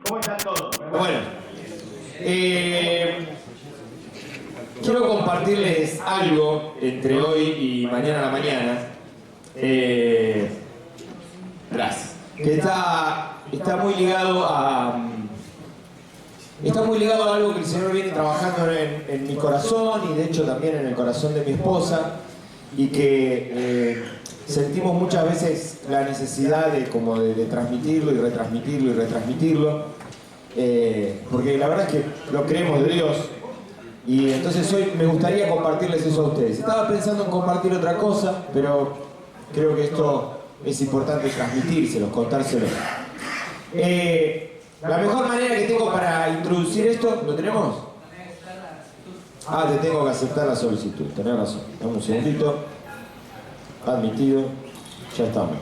¿Cómo están todos? Bueno, quiero compartirles algo entre hoy y mañana a la mañana. Gracias. Que está muy ligado a... Está muy ligado a algo que el Señor viene trabajando en mi corazón y de hecho también en el corazón de mi esposa, y que sentimos muchas veces la necesidad de transmitirlo y retransmitirlo y retransmitirlo, porque la verdad es que lo creemos de Dios, y entonces hoy me gustaría compartirles eso a ustedes. Estaba pensando en compartir otra cosa, pero creo que esto es importante transmitírselos, contárselos. La mejor manera que tengo para introducir esto, ¿lo tenemos? Ah, te tengo que aceptar la solicitud, tenés razón. Dame un segundito. Admitido. Ya estamos.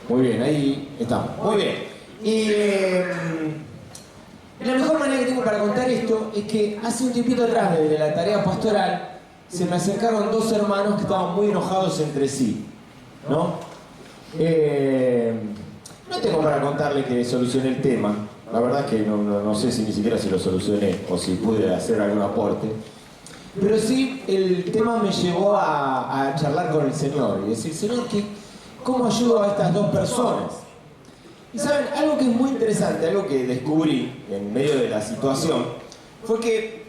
Muy bien, ahí estamos. Muy bien. Y la mejor manera que tengo para contar esto es que hace un tiempito atrás, desde la tarea pastoral, se me acercaron dos hermanos que estaban muy enojados entre sí, ¿no? No tengo para contarles que solucioné el tema. La verdad es que no sé si ni siquiera si lo solucioné o si pude hacer algún aporte. Pero sí, el tema me llevó a charlar con el Señor y decir, Señor, ¿cómo ayudo a estas dos personas? Y saben, algo que es muy interesante, algo que descubrí en medio de la situación, fue que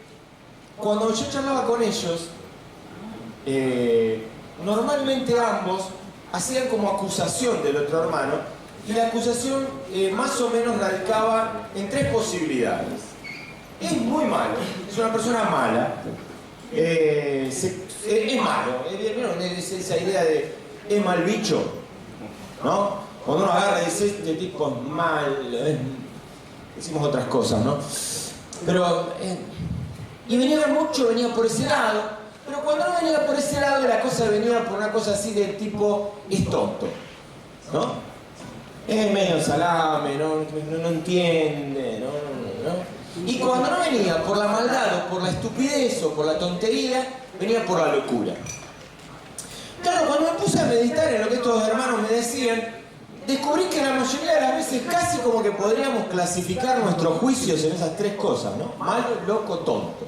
cuando yo charlaba con ellos, normalmente ambos hacían como acusación del otro hermano, y la acusación más o menos radicaba en tres posibilidades. Es muy malo, es una persona mala, es malo, es esa idea de es mal bicho, ¿no? Cuando uno agarra y dice este tipo es mal, decimos otras cosas, ¿no? Pero, y venía por ese lado. Pero cuando no venía por ese lado, la cosa venía por una cosa así del tipo, es tonto, ¿no? Es medio salame, no entiende, ¿no? Y cuando no venía por la maldad o por la estupidez o por la tontería, venía por la locura. Claro, cuando me puse a meditar en lo que estos hermanos me decían, descubrí que la mayoría de las veces casi como que podríamos clasificar nuestros juicios en esas tres cosas, ¿no? Malo, loco, tonto.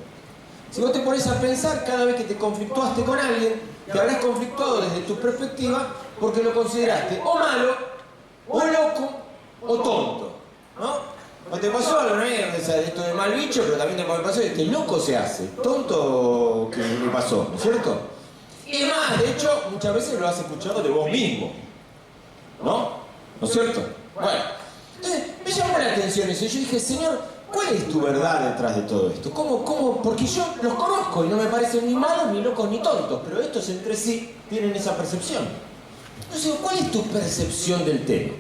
Si vos te pones a pensar, cada vez que te conflictuaste con alguien, te habrás conflictuado desde tu perspectiva porque lo consideraste o malo, o loco, o tonto, ¿no? O te pasó algo, ¿no? Esto de mal bicho, pero también te pasó que loco se hace, tonto que le pasó, ¿no es cierto? Y más, de hecho, muchas veces lo has escuchado de vos mismo, ¿no? ¿No es cierto? Bueno, entonces me llamó la atención eso y yo dije, Señor, ¿cuál es tu verdad detrás de todo esto? ¿Cómo? Porque yo los conozco y no me parecen ni malos, ni locos, ni tontos, pero estos entre sí tienen esa percepción. Entonces, ¿cuál es tu percepción del tema?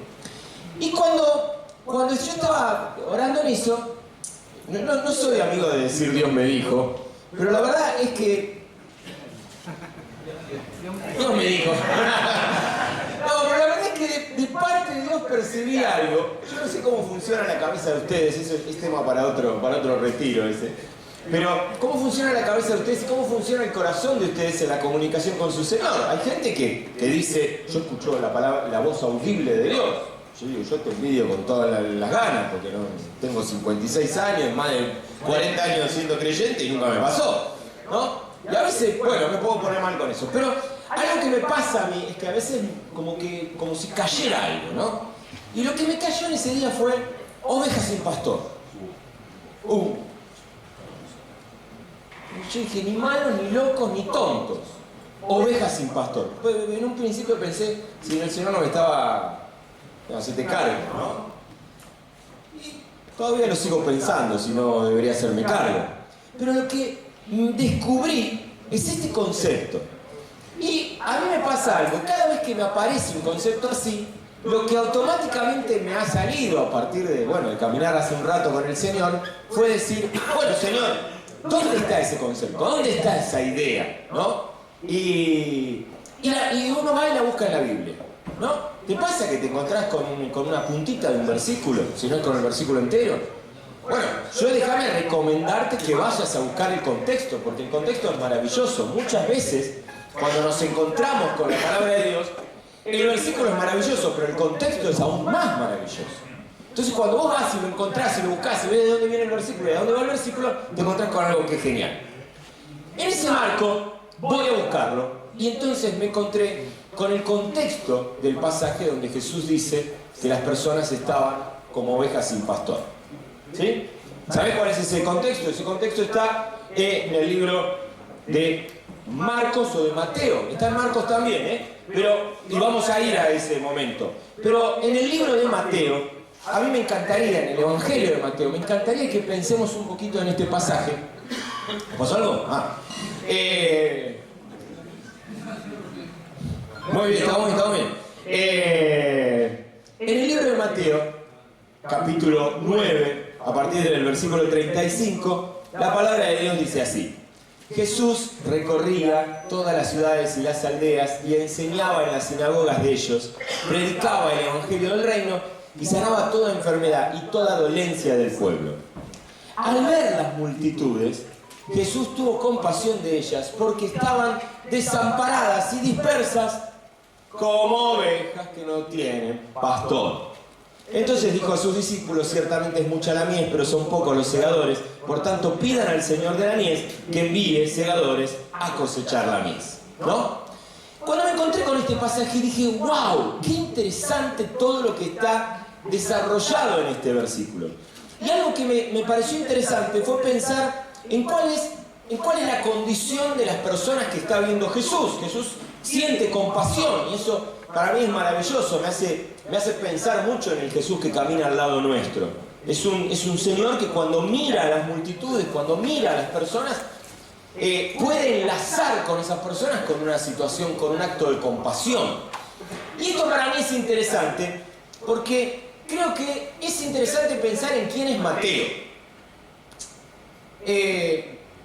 Y cuando yo estaba orando en eso, no soy amigo de decir Dios me dijo, pero la verdad es que Dios me dijo. No, pero la verdad es que de parte de Dios percibí algo. Yo no sé cómo funciona la cabeza de ustedes, eso es tema para otro retiro ese. Pero, ¿cómo funciona la cabeza de ustedes y cómo funciona el corazón de ustedes en la comunicación con su Señor? Hay gente que dice, yo escucho la voz audible de Dios. Yo digo, yo te envidio con todas las ganas, porque no, tengo 56 años, más de 40 años siendo creyente y nunca me pasó, ¿no? Y a veces, bueno, me puedo poner mal con eso, pero algo que me pasa a mí es que a veces como si cayera algo, ¿no? Y lo que me cayó en ese día fue ovejas sin pastor. Yo dije, ni malos, ni locos, ni tontos. Ovejas sin pastor. En un principio pensé, si el Señor no me estaba... se te cargo, ¿no? Y todavía lo sigo pensando, si no debería hacerme cargo. Pero lo que descubrí es este concepto. Y a mí me pasa algo, cada vez que me aparece un concepto así, lo que automáticamente me ha salido a partir de caminar hace un rato con el Señor, fue decir, bueno, Señor, ¿dónde está ese concepto? ¿Dónde está esa idea? ¿No? Y uno va y la busca en la Biblia, ¿no? ¿Te pasa que te encontrás con una puntita de un versículo, si no es con el versículo entero? Bueno, déjame recomendarte que vayas a buscar el contexto, porque el contexto es maravilloso. Muchas veces, cuando nos encontramos con la palabra de Dios, el versículo es maravilloso, pero el contexto es aún más maravilloso. Entonces cuando vos vas y lo encontrás y lo buscás y ves de dónde viene el versículo y de dónde va el versículo, te encontrás con algo que es genial. En ese marco voy a buscarlo y entonces me encontré con el contexto del pasaje donde Jesús dice que las personas estaban como ovejas sin pastor. ¿Sí? ¿Sabés cuál es ese contexto? Ese contexto está en el libro de Marcos o de Mateo. Está en Marcos también, y vamos a ir a ese momento. Pero en el libro de Mateo, a mí me encantaría, en el Evangelio de Mateo, me encantaría que pensemos un poquito en este pasaje. ¿Pasó algo? Muy bien, estamos bien. En el libro de Mateo, capítulo 9, a partir del versículo 35, la palabra de Dios dice así: Jesús recorría todas las ciudades y las aldeas y enseñaba en las sinagogas de ellos, predicaba el evangelio del reino y sanaba toda enfermedad y toda dolencia del pueblo. Al ver las multitudes, Jesús tuvo compasión de ellas porque estaban desamparadas y dispersas como ovejas que no tienen pastor. Entonces dijo a sus discípulos: ciertamente es mucha la mies, pero son pocos los segadores. Por tanto, pidan al Señor de la mies que envíe segadores a cosechar la mies. ¿No? Cuando me encontré con este pasaje dije: ¡wow! ¡Qué interesante todo lo que está desarrollado en este versículo! Y algo que me pareció interesante fue pensar en cuál es la condición de las personas que está viendo Jesús. Jesús siente compasión y eso para mí es maravilloso, me hace pensar mucho en el Jesús que camina al lado nuestro. Es un Señor que cuando mira a las multitudes, cuando mira a las personas, puede enlazar con esas personas con una situación, con un acto de compasión. Y esto para mí es interesante porque creo que es interesante pensar en quién es Mateo.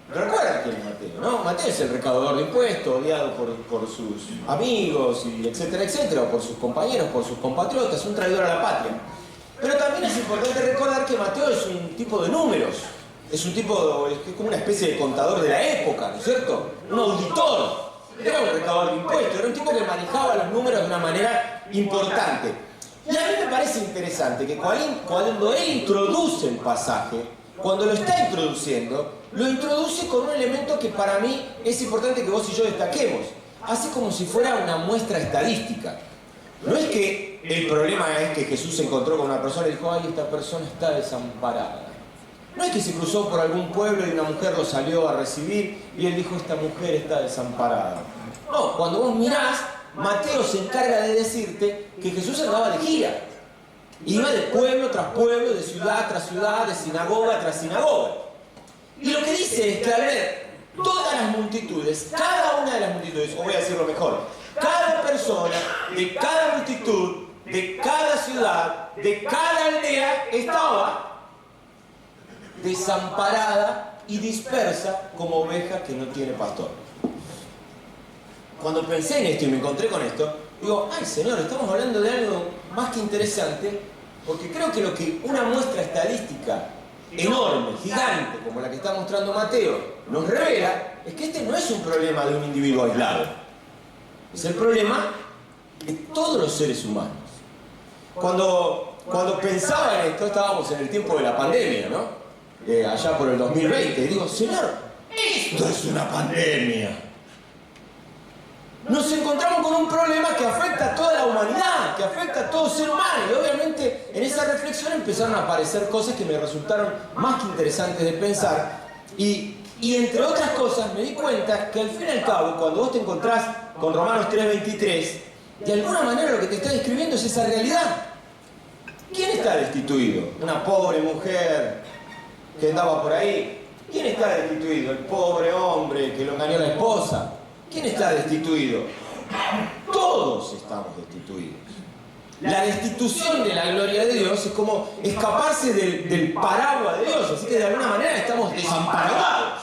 Recuerdan quién es Mateo, ¿no? Mateo es el recaudador de impuestos, odiado por sus amigos, y etcétera, etcétera, o por sus compañeros, por sus compatriotas, un traidor a la patria. Pero también es importante recordar que Mateo es un tipo de números, es como una especie de contador de la época, ¿no es cierto? Un auditor, era un recaudador de impuestos, era un tipo que manejaba los números de una manera importante. Y a mí me parece interesante que cuando él introduce el pasaje, cuando lo está introduciendo, lo introduce con un elemento que para mí es importante que vos y yo destaquemos. Así como si fuera una muestra estadística. No es que el problema es que Jesús se encontró con una persona y dijo: ¡ay, esta persona está desamparada! No es que se cruzó por algún pueblo y una mujer lo salió a recibir y él dijo: esta mujer está desamparada. No, cuando vos mirás, Mateo se encarga de decirte que Jesús andaba de gira. Iba de pueblo tras pueblo, de ciudad tras ciudad, de sinagoga tras sinagoga. Y lo que dice es que al ver todas las multitudes, cada una de las multitudes, o voy a decirlo mejor, cada persona de cada multitud, de cada ciudad, de cada aldea, estaba desamparada y dispersa como oveja que no tiene pastor. Cuando pensé en esto y me encontré con esto, digo: ¡ay, Señor! Estamos hablando de algo más que interesante, porque creo que lo que una muestra estadística enorme, gigante, como la que está mostrando Mateo, nos revela es que este no es un problema de un individuo aislado. Es el problema de todos los seres humanos. Cuando pensaba en esto, estábamos en el tiempo de la pandemia, ¿no? Allá por el 2020, y digo: Señor, esto es una pandemia. Nos encontramos con un problema que afecta a toda la humanidad, que afecta a todo ser humano. Y obviamente en esa reflexión empezaron a aparecer cosas que me resultaron más que interesantes de pensar. Y entre otras cosas me di cuenta que al fin y al cabo, cuando vos te encontrás con Romanos 3:23, de alguna manera lo que te está describiendo es esa realidad. ¿Quién está destituido? Una pobre mujer que andaba por ahí. ¿Quién está destituido? El pobre hombre que lo engañó la esposa. ¿Quién está destituido? Todos estamos destituidos. La destitución de la gloria de Dios es como escaparse del paraguas de Dios, así que de alguna manera estamos desamparados,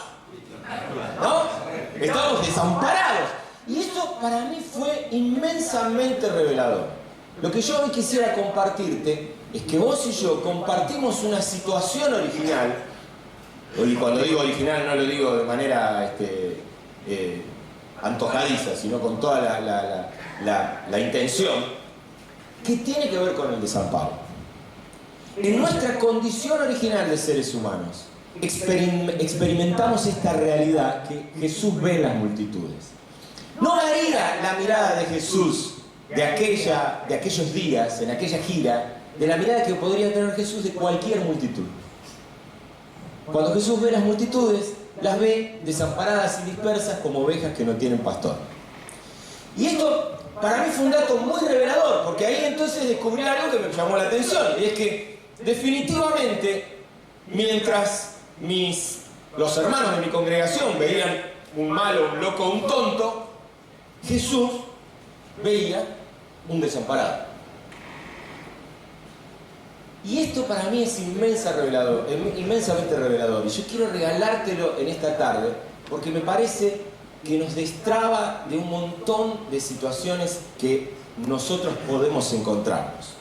¿no? Estamos desamparados. Y esto para mí fue inmensamente revelador. Lo que yo hoy quisiera compartirte es que vos y yo compartimos una situación original, y cuando digo original no lo digo de manera antojadiza, sino con toda la intención, que tiene que ver con el desamparo. En nuestra condición original de seres humanos, experimentamos esta realidad que Jesús ve en las multitudes. No varía la mirada de Jesús de aquellos días, en aquella gira, de la mirada que podría tener Jesús de cualquier multitud. Cuando Jesús ve las multitudes, las ve desamparadas y dispersas como ovejas que no tienen pastor. Y esto para mí fue un dato muy revelador, porque ahí entonces descubrí algo que me llamó la atención, y es que definitivamente, mientras los hermanos de mi congregación veían un malo, un loco, un tonto, Jesús veía un desamparado. Y esto para mí es inmensamente revelador. Y yo quiero regalártelo en esta tarde, porque me parece que nos destraba de un montón de situaciones que nosotros podemos encontrarnos.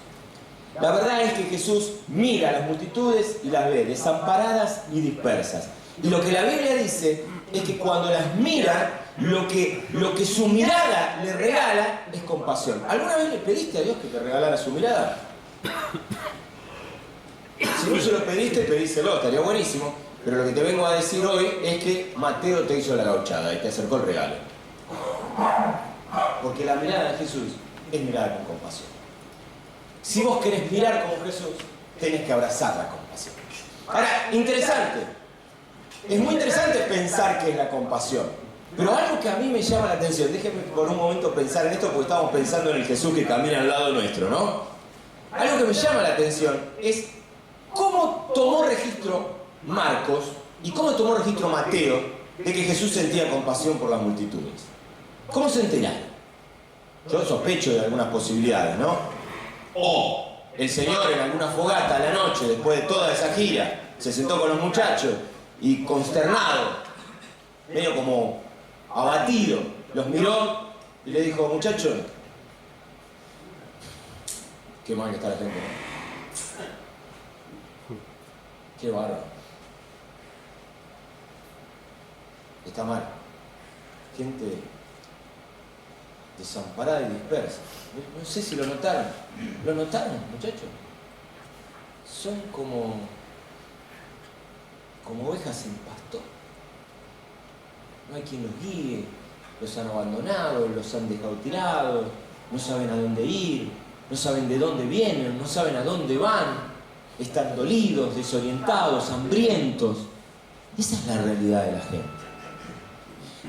La verdad es que Jesús mira a las multitudes y las ve desamparadas y dispersas. Y lo que la Biblia dice es que cuando las mira, lo que su mirada le regala es compasión. ¿Alguna vez le pediste a Dios que te regalara su mirada? Si no se lo pediste, pedíselo, estaría buenísimo. Pero lo que te vengo a decir hoy es que Mateo te hizo la gauchada y te acercó el regalo. Porque la mirada de Jesús es mirar con compasión. Si vos querés mirar como Jesús, tenés que abrazar la compasión. Ahora, interesante. Es muy interesante pensar qué es la compasión. Pero algo que a mí me llama la atención, déjenme por un momento pensar en esto porque estamos pensando en el Jesús que camina al lado nuestro, ¿no? Algo que me llama la atención es cómo tomó registro Marcos y cómo tomó registro Mateo de que Jesús sentía compasión por las multitudes. ¿Cómo se enteraron? Yo sospecho de algunas posibilidades, ¿no? O el Señor en alguna fogata a la noche, después de toda esa gira, se sentó con los muchachos y consternado, medio como abatido, los miró y le dijo: muchachos, qué mal que está la gente, ¿no? Qué bárbaro. Está mal. Gente desamparada y dispersa. No sé si lo notaron. ¿Lo notaron, muchachos? Son como ovejas sin pastor. No hay quien los guíe, los han abandonado, los han dejado tirados, no saben a dónde ir, no saben de dónde vienen, no saben a dónde van, están dolidos, desorientados, hambrientos. Esa es la realidad de la gente.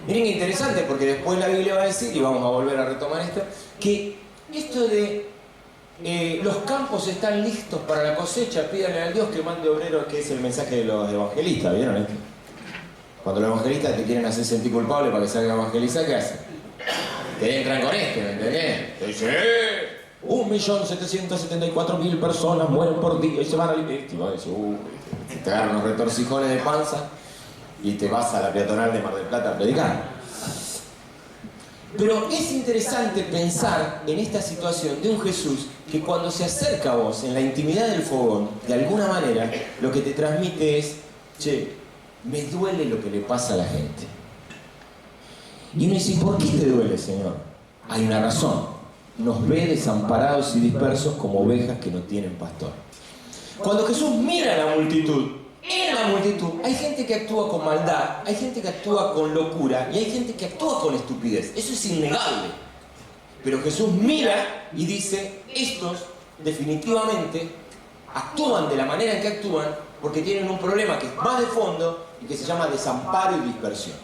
Miren qué interesante, porque después la Biblia va a decir, y vamos a volver a retomar esto, que esto de los campos están listos para la cosecha, pídanle al Dios que mande obreros, que es el mensaje de los evangelistas, ¿vieron esto? Cuando los evangelistas te quieren hacer sentir culpable para que salga a evangelizar, ¿qué hacen? Te entran con esto, ¿me entendés? Te dicen, 1.774.000 personas mueren por día y se van a vivir. Y vos decís, te agarran unos retorcijones de panza y te vas a la peatonal de Mar del Plata a predicar. Pero es interesante pensar en esta situación de un Jesús que cuando se acerca a vos en la intimidad del fogón, de alguna manera, lo que te transmite es, che, me duele lo que le pasa a la gente. Y uno dice, ¿por qué te duele, Señor? Hay una razón. Nos ve desamparados y dispersos como ovejas que no tienen pastor. Cuando Jesús mira a la multitud, en la multitud hay gente que actúa con maldad, hay gente que actúa con locura y hay gente que actúa con estupidez. Eso es innegable. Pero Jesús mira y dice, estos definitivamente actúan de la manera en que actúan porque tienen un problema que es más de fondo y que se llama desamparo y dispersión.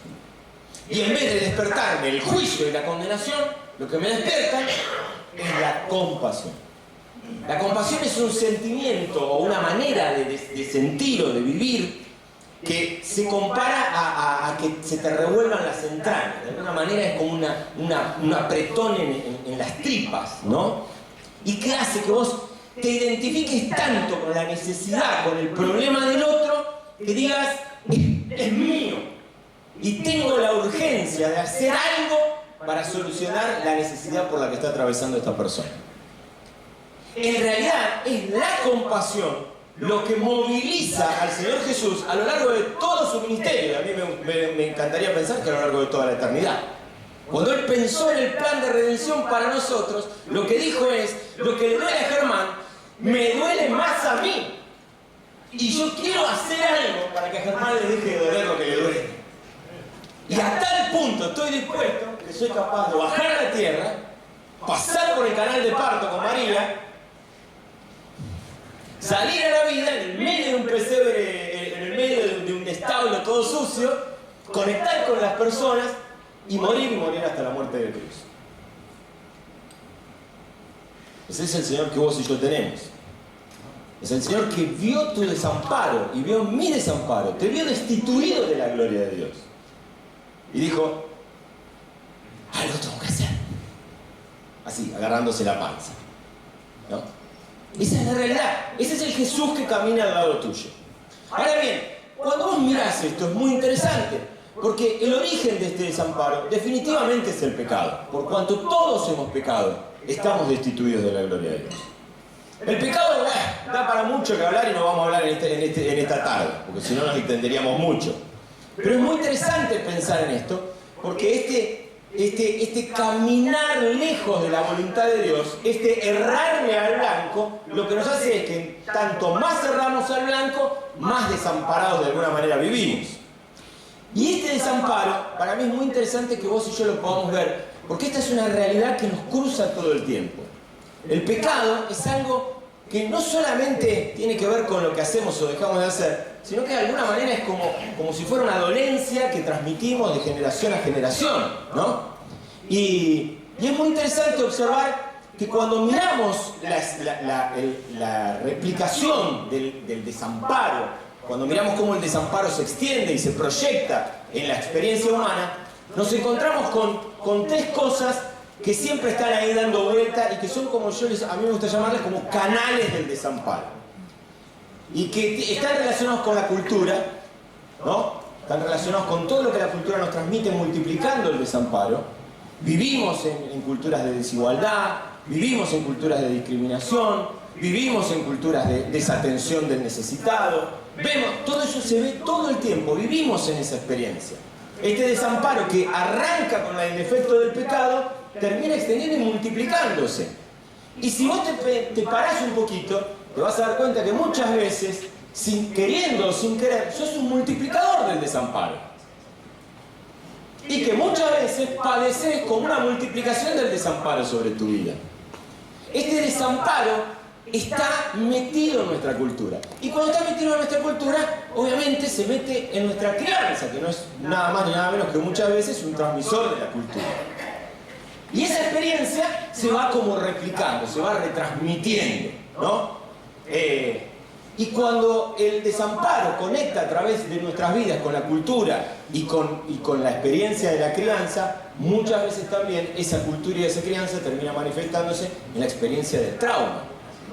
Y en vez de despertarme el juicio y la condenación, lo que me despierta es la compasión. La compasión es un sentimiento o una manera de sentir o de vivir que se compara a que se te revuelvan las entrañas. De alguna manera es como un apretón en las tripas, ¿no? Y que hace que vos te identifiques tanto con la necesidad, con el problema del otro, que digas, es mío. Y tengo la urgencia de hacer algo para solucionar la necesidad por la que está atravesando esta persona. En realidad es la compasión lo que moviliza al Señor Jesús a lo largo de todo su ministerio. A mí me encantaría pensar que a lo largo de toda la eternidad. Cuando Él pensó en el plan de redención para nosotros, lo que dijo es, lo que le duele a Germán, me duele más a mí. Y yo quiero hacer algo para que a Germán le deje de doler lo que le duele. Y a tal punto estoy dispuesto que soy capaz de bajar a la tierra, pasar por el canal de parto con María, salir a la vida en el medio de un pesebre, en el medio de un establo todo sucio, conectar con las personas y morir hasta la muerte de cruz. Ese es el Señor que vos y yo tenemos. Es el Señor que vio tu desamparo y vio mi desamparo, te vio destituido de la gloria de Dios. Y dijo, algo tengo que hacer. Así, agarrándose la panza, ¿no? Esa es la realidad. Ese es el Jesús que camina al lado tuyo. Ahora bien, cuando vos mirás esto es muy interesante, porque el origen de este desamparo definitivamente es el pecado. Por cuanto todos hemos pecado, estamos destituidos de la gloria de Dios. El pecado da para mucho que hablar y no vamos a hablar en esta tarde, porque si no nos entenderíamos mucho. Pero es muy interesante pensar en esto, porque este caminar lejos de la voluntad de Dios, este errarle al blanco, lo que nos hace es que tanto más erramos al blanco, más desamparados de alguna manera vivimos. Y este desamparo, para mí es muy interesante que vos y yo lo podamos ver, porque esta es una realidad que nos cruza todo el tiempo. El pecado es algo que no solamente tiene que ver con lo que hacemos o dejamos de hacer, sino que de alguna manera es como si fuera una dolencia que transmitimos de generación a generación, ¿no? Y es muy interesante observar que cuando miramos la replicación del desamparo, cuando miramos cómo el desamparo se extiende y se proyecta en la experiencia humana, nos encontramos con tres cosas que siempre están ahí dando vuelta y que son como a mí me gusta llamarles como canales del desamparo. Y que están relacionados con la cultura, ¿no? Están relacionados con todo lo que la cultura nos transmite multiplicando el desamparo. Vivimos en culturas de desigualdad, vivimos en culturas de discriminación, vivimos en culturas de desatención del necesitado. Vemos, todo eso se ve todo el tiempo, vivimos en esa experiencia. Este desamparo que arranca con el efecto del pecado, termina extendiendo y multiplicándose. Y si vos te parás un poquito, te vas a dar cuenta que muchas veces, sin queriendo o sin querer, sos un multiplicador del desamparo. Y que muchas veces padeces con una multiplicación del desamparo sobre tu vida. Este desamparo está metido en nuestra cultura. Y cuando está metido en nuestra cultura, obviamente se mete en nuestra crianza, que no es nada más ni nada menos que muchas veces un transmisor de la cultura. Y esa experiencia se va como replicando, se va retransmitiendo, ¿no? Y cuando el desamparo conecta a través de nuestras vidas con la cultura y con la experiencia de la crianza, muchas veces también esa cultura y esa crianza termina manifestándose en la experiencia del trauma.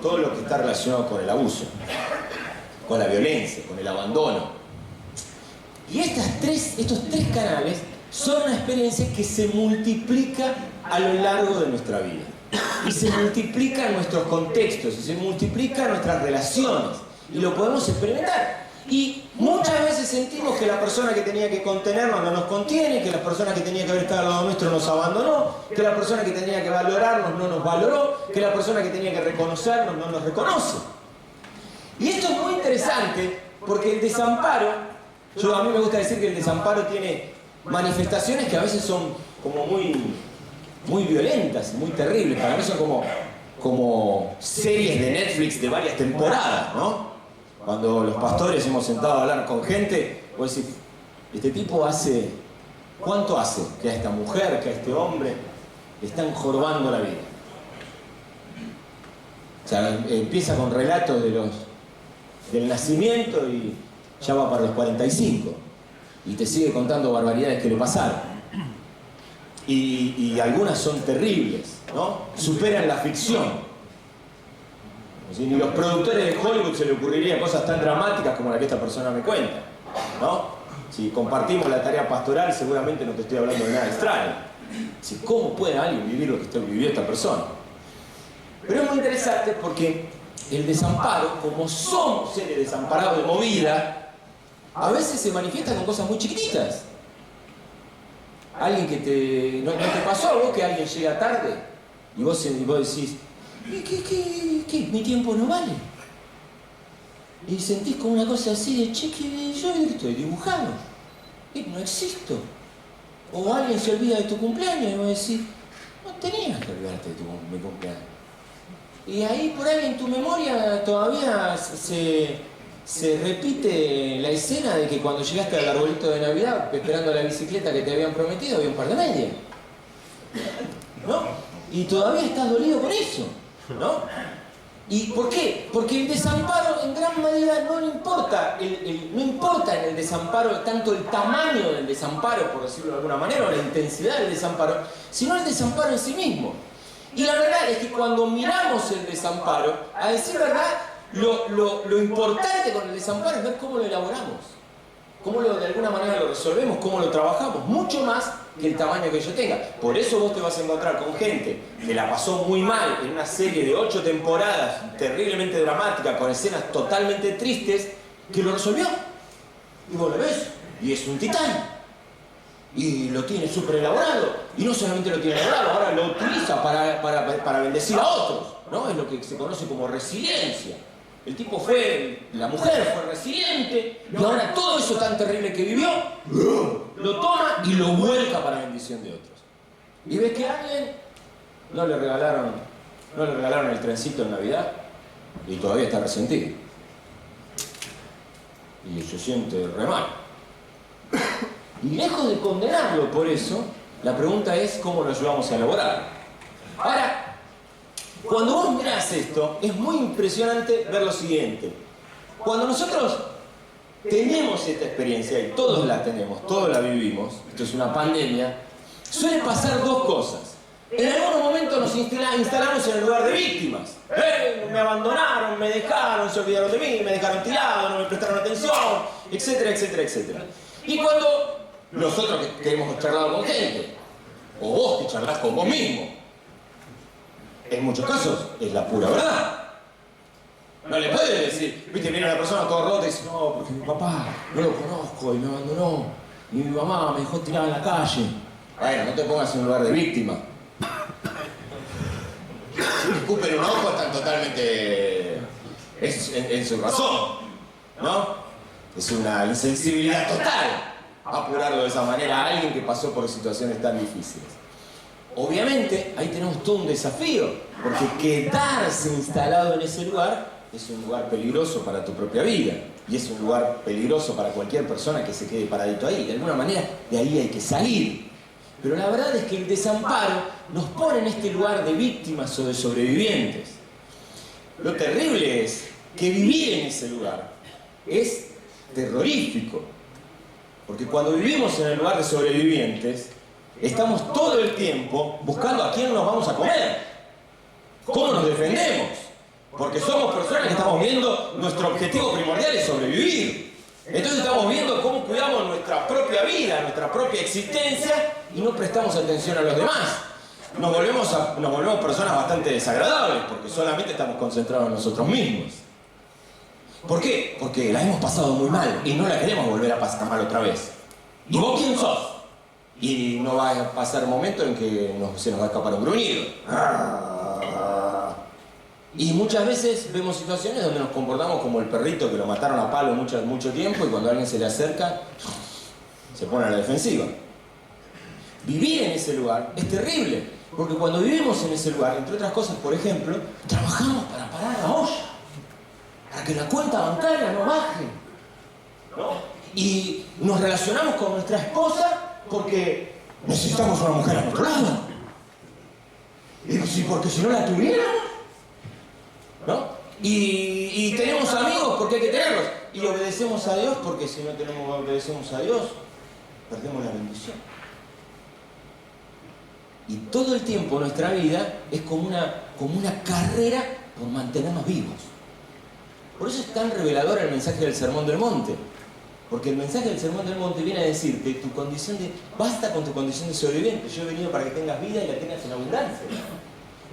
Todo lo que está relacionado con el abuso, con la violencia, con el abandono. Y estos tres canales son una experiencia que se multiplica a lo largo de nuestra vida. Y se multiplica en nuestros contextos, y se multiplica en nuestras relaciones. Y lo podemos experimentar. Y muchas veces sentimos que la persona que tenía que contenernos no nos contiene, que la persona que tenía que haber estado al lado nuestro nos abandonó, que la persona que tenía que valorarnos no nos valoró, que la persona que tenía que reconocernos no nos reconoce. Y esto es muy interesante porque el desamparo, a mí me gusta decir que el desamparo tiene manifestaciones que a veces son como muy violentas, muy terribles. Para mí son como series de Netflix de varias temporadas, ¿no? Cuando los pastores hemos sentado a hablar con gente, vos decís, este tipo ¿cuánto hace que a esta mujer, que a este hombre le están jorobando la vida? O sea, empieza con relatos del nacimiento y ya va para los 45. Y te sigue contando barbaridades que le pasaron. Y algunas son terribles, ¿no? Superan la ficción. Ni los productores de Hollywood se le ocurrirían cosas tan dramáticas como la que esta persona me cuenta, ¿no? Si compartimos la tarea pastoral, seguramente no te estoy hablando de nada extraño. ¿Cómo puede alguien vivir lo que vivió esta persona? Pero es muy interesante porque el desamparo, como somos seres desamparados de movida, a veces se manifiesta con cosas muy chiquititas. Alguien que te... ¿No te pasó a vos que alguien llega tarde? Y vos decís, ¿qué? ¿Mi tiempo no vale? Y sentís como una cosa así de, che, que yo estoy dibujado. No existo. O alguien se olvida de tu cumpleaños y vos decís, no tenías que olvidarte de mi cumpleaños. Y ahí por ahí en tu memoria todavía se repite la escena de que cuando llegaste al arbolito de Navidad, esperando la bicicleta que te habían prometido, había un par de medias. ¿No? Y todavía estás dolido por eso, ¿no? ¿Y por qué? Porque el desamparo en gran medida no importa, no importa en el desamparo tanto el tamaño del desamparo, por decirlo de alguna manera, o la intensidad del desamparo, sino el desamparo en sí mismo. Y la verdad es que cuando miramos el desamparo, a decir verdad, lo importante con el desamparo es ver cómo lo elaboramos, cómo de alguna manera lo resolvemos, cómo lo trabajamos, mucho más que el tamaño que yo tenga. Por eso vos te vas a encontrar con gente que la pasó muy mal en una serie de 8 temporadas terriblemente dramática, con escenas totalmente tristes, que lo resolvió. Y vos lo ves, y es un titán. Y lo tiene súper elaborado. Y no solamente lo tiene elaborado, ahora lo utiliza para bendecir a otros, ¿no? Es lo que se conoce como resiliencia. El tipo la mujer fue resiliente, y ahora todo eso tan terrible que vivió, lo toma y lo vuelca para bendición de otros. Y ves que a alguien no le regalaron el trencito en Navidad, y todavía está resentido. Y se siente re mal. Y lejos de condenarlo por eso, la pregunta es cómo lo ayudamos a elaborar. Ahora, cuando vos mirás esto, es muy impresionante ver lo siguiente. Cuando nosotros tenemos esta experiencia, y todos la tenemos, todos la vivimos, esto es una pandemia, suele pasar dos cosas. En algunos momentos nos instalamos en el lugar de víctimas. Me abandonaron, me dejaron, se olvidaron de mí, me dejaron tirado, no me prestaron atención, etcétera, etcétera, etcétera. Y cuando nosotros que hemos charlado con gente, o vos que charlás con vos mismo, en muchos casos es la pura verdad. No le puedes decir, viste, viene una persona toda rota y dice, no, porque mi papá no lo conozco y me abandonó, y mi mamá me dejó tirada en la calle. Bueno, no te pongas en un lugar de víctima. Si te escupen un ojo están totalmente en su razón, ¿no? Es una insensibilidad total apurarlo de esa manera a alguien que pasó por situaciones tan difíciles. Obviamente, ahí tenemos todo un desafío, porque quedarse instalado en ese lugar es un lugar peligroso para tu propia vida, y es un lugar peligroso para cualquier persona que se quede paradito ahí. De alguna manera, de ahí hay que salir. Pero la verdad es que el desamparo nos pone en este lugar de víctimas o de sobrevivientes. Lo terrible es que vivir en ese lugar es terrorífico, porque cuando vivimos en el lugar de sobrevivientes, estamos todo el tiempo buscando a quién nos vamos a comer, cómo nos defendemos, porque somos personas que estamos viendo nuestro objetivo primordial es sobrevivir. Entonces estamos viendo cómo cuidamos nuestra propia vida, nuestra propia existencia, y no prestamos atención a los demás. Nos volvemos personas bastante desagradables, porque solamente estamos concentrados en nosotros mismos. ¿Por qué? Porque la hemos pasado muy mal y no la queremos volver a pasar mal otra vez. ¿Y vos quién sos? Y no va a pasar momento en que se nos va a escapar un gruñido. Y muchas veces vemos situaciones donde nos comportamos como el perrito que lo mataron a palo mucho tiempo, y cuando alguien se le acerca, se pone a la defensiva. Vivir en ese lugar es terrible, porque cuando vivimos en ese lugar, entre otras cosas, por ejemplo, trabajamos para parar la olla, para que la cuenta bancaria no baje, ¿no? Y nos relacionamos con nuestra esposa porque necesitamos una mujer a nuestro lado. Y porque si no la tuviéramos, ¿no? Y tenemos amigos porque hay que tenerlos. Y obedecemos a Dios porque si no obedecemos a Dios, perdemos la bendición. Y todo el tiempo nuestra vida es como una carrera por mantenernos vivos. Por eso es tan revelador el mensaje del Sermón del Monte. Porque el mensaje del Sermón del Monte viene a decirte basta con tu condición de sobreviviente. Yo he venido para que tengas vida y la tengas en abundancia.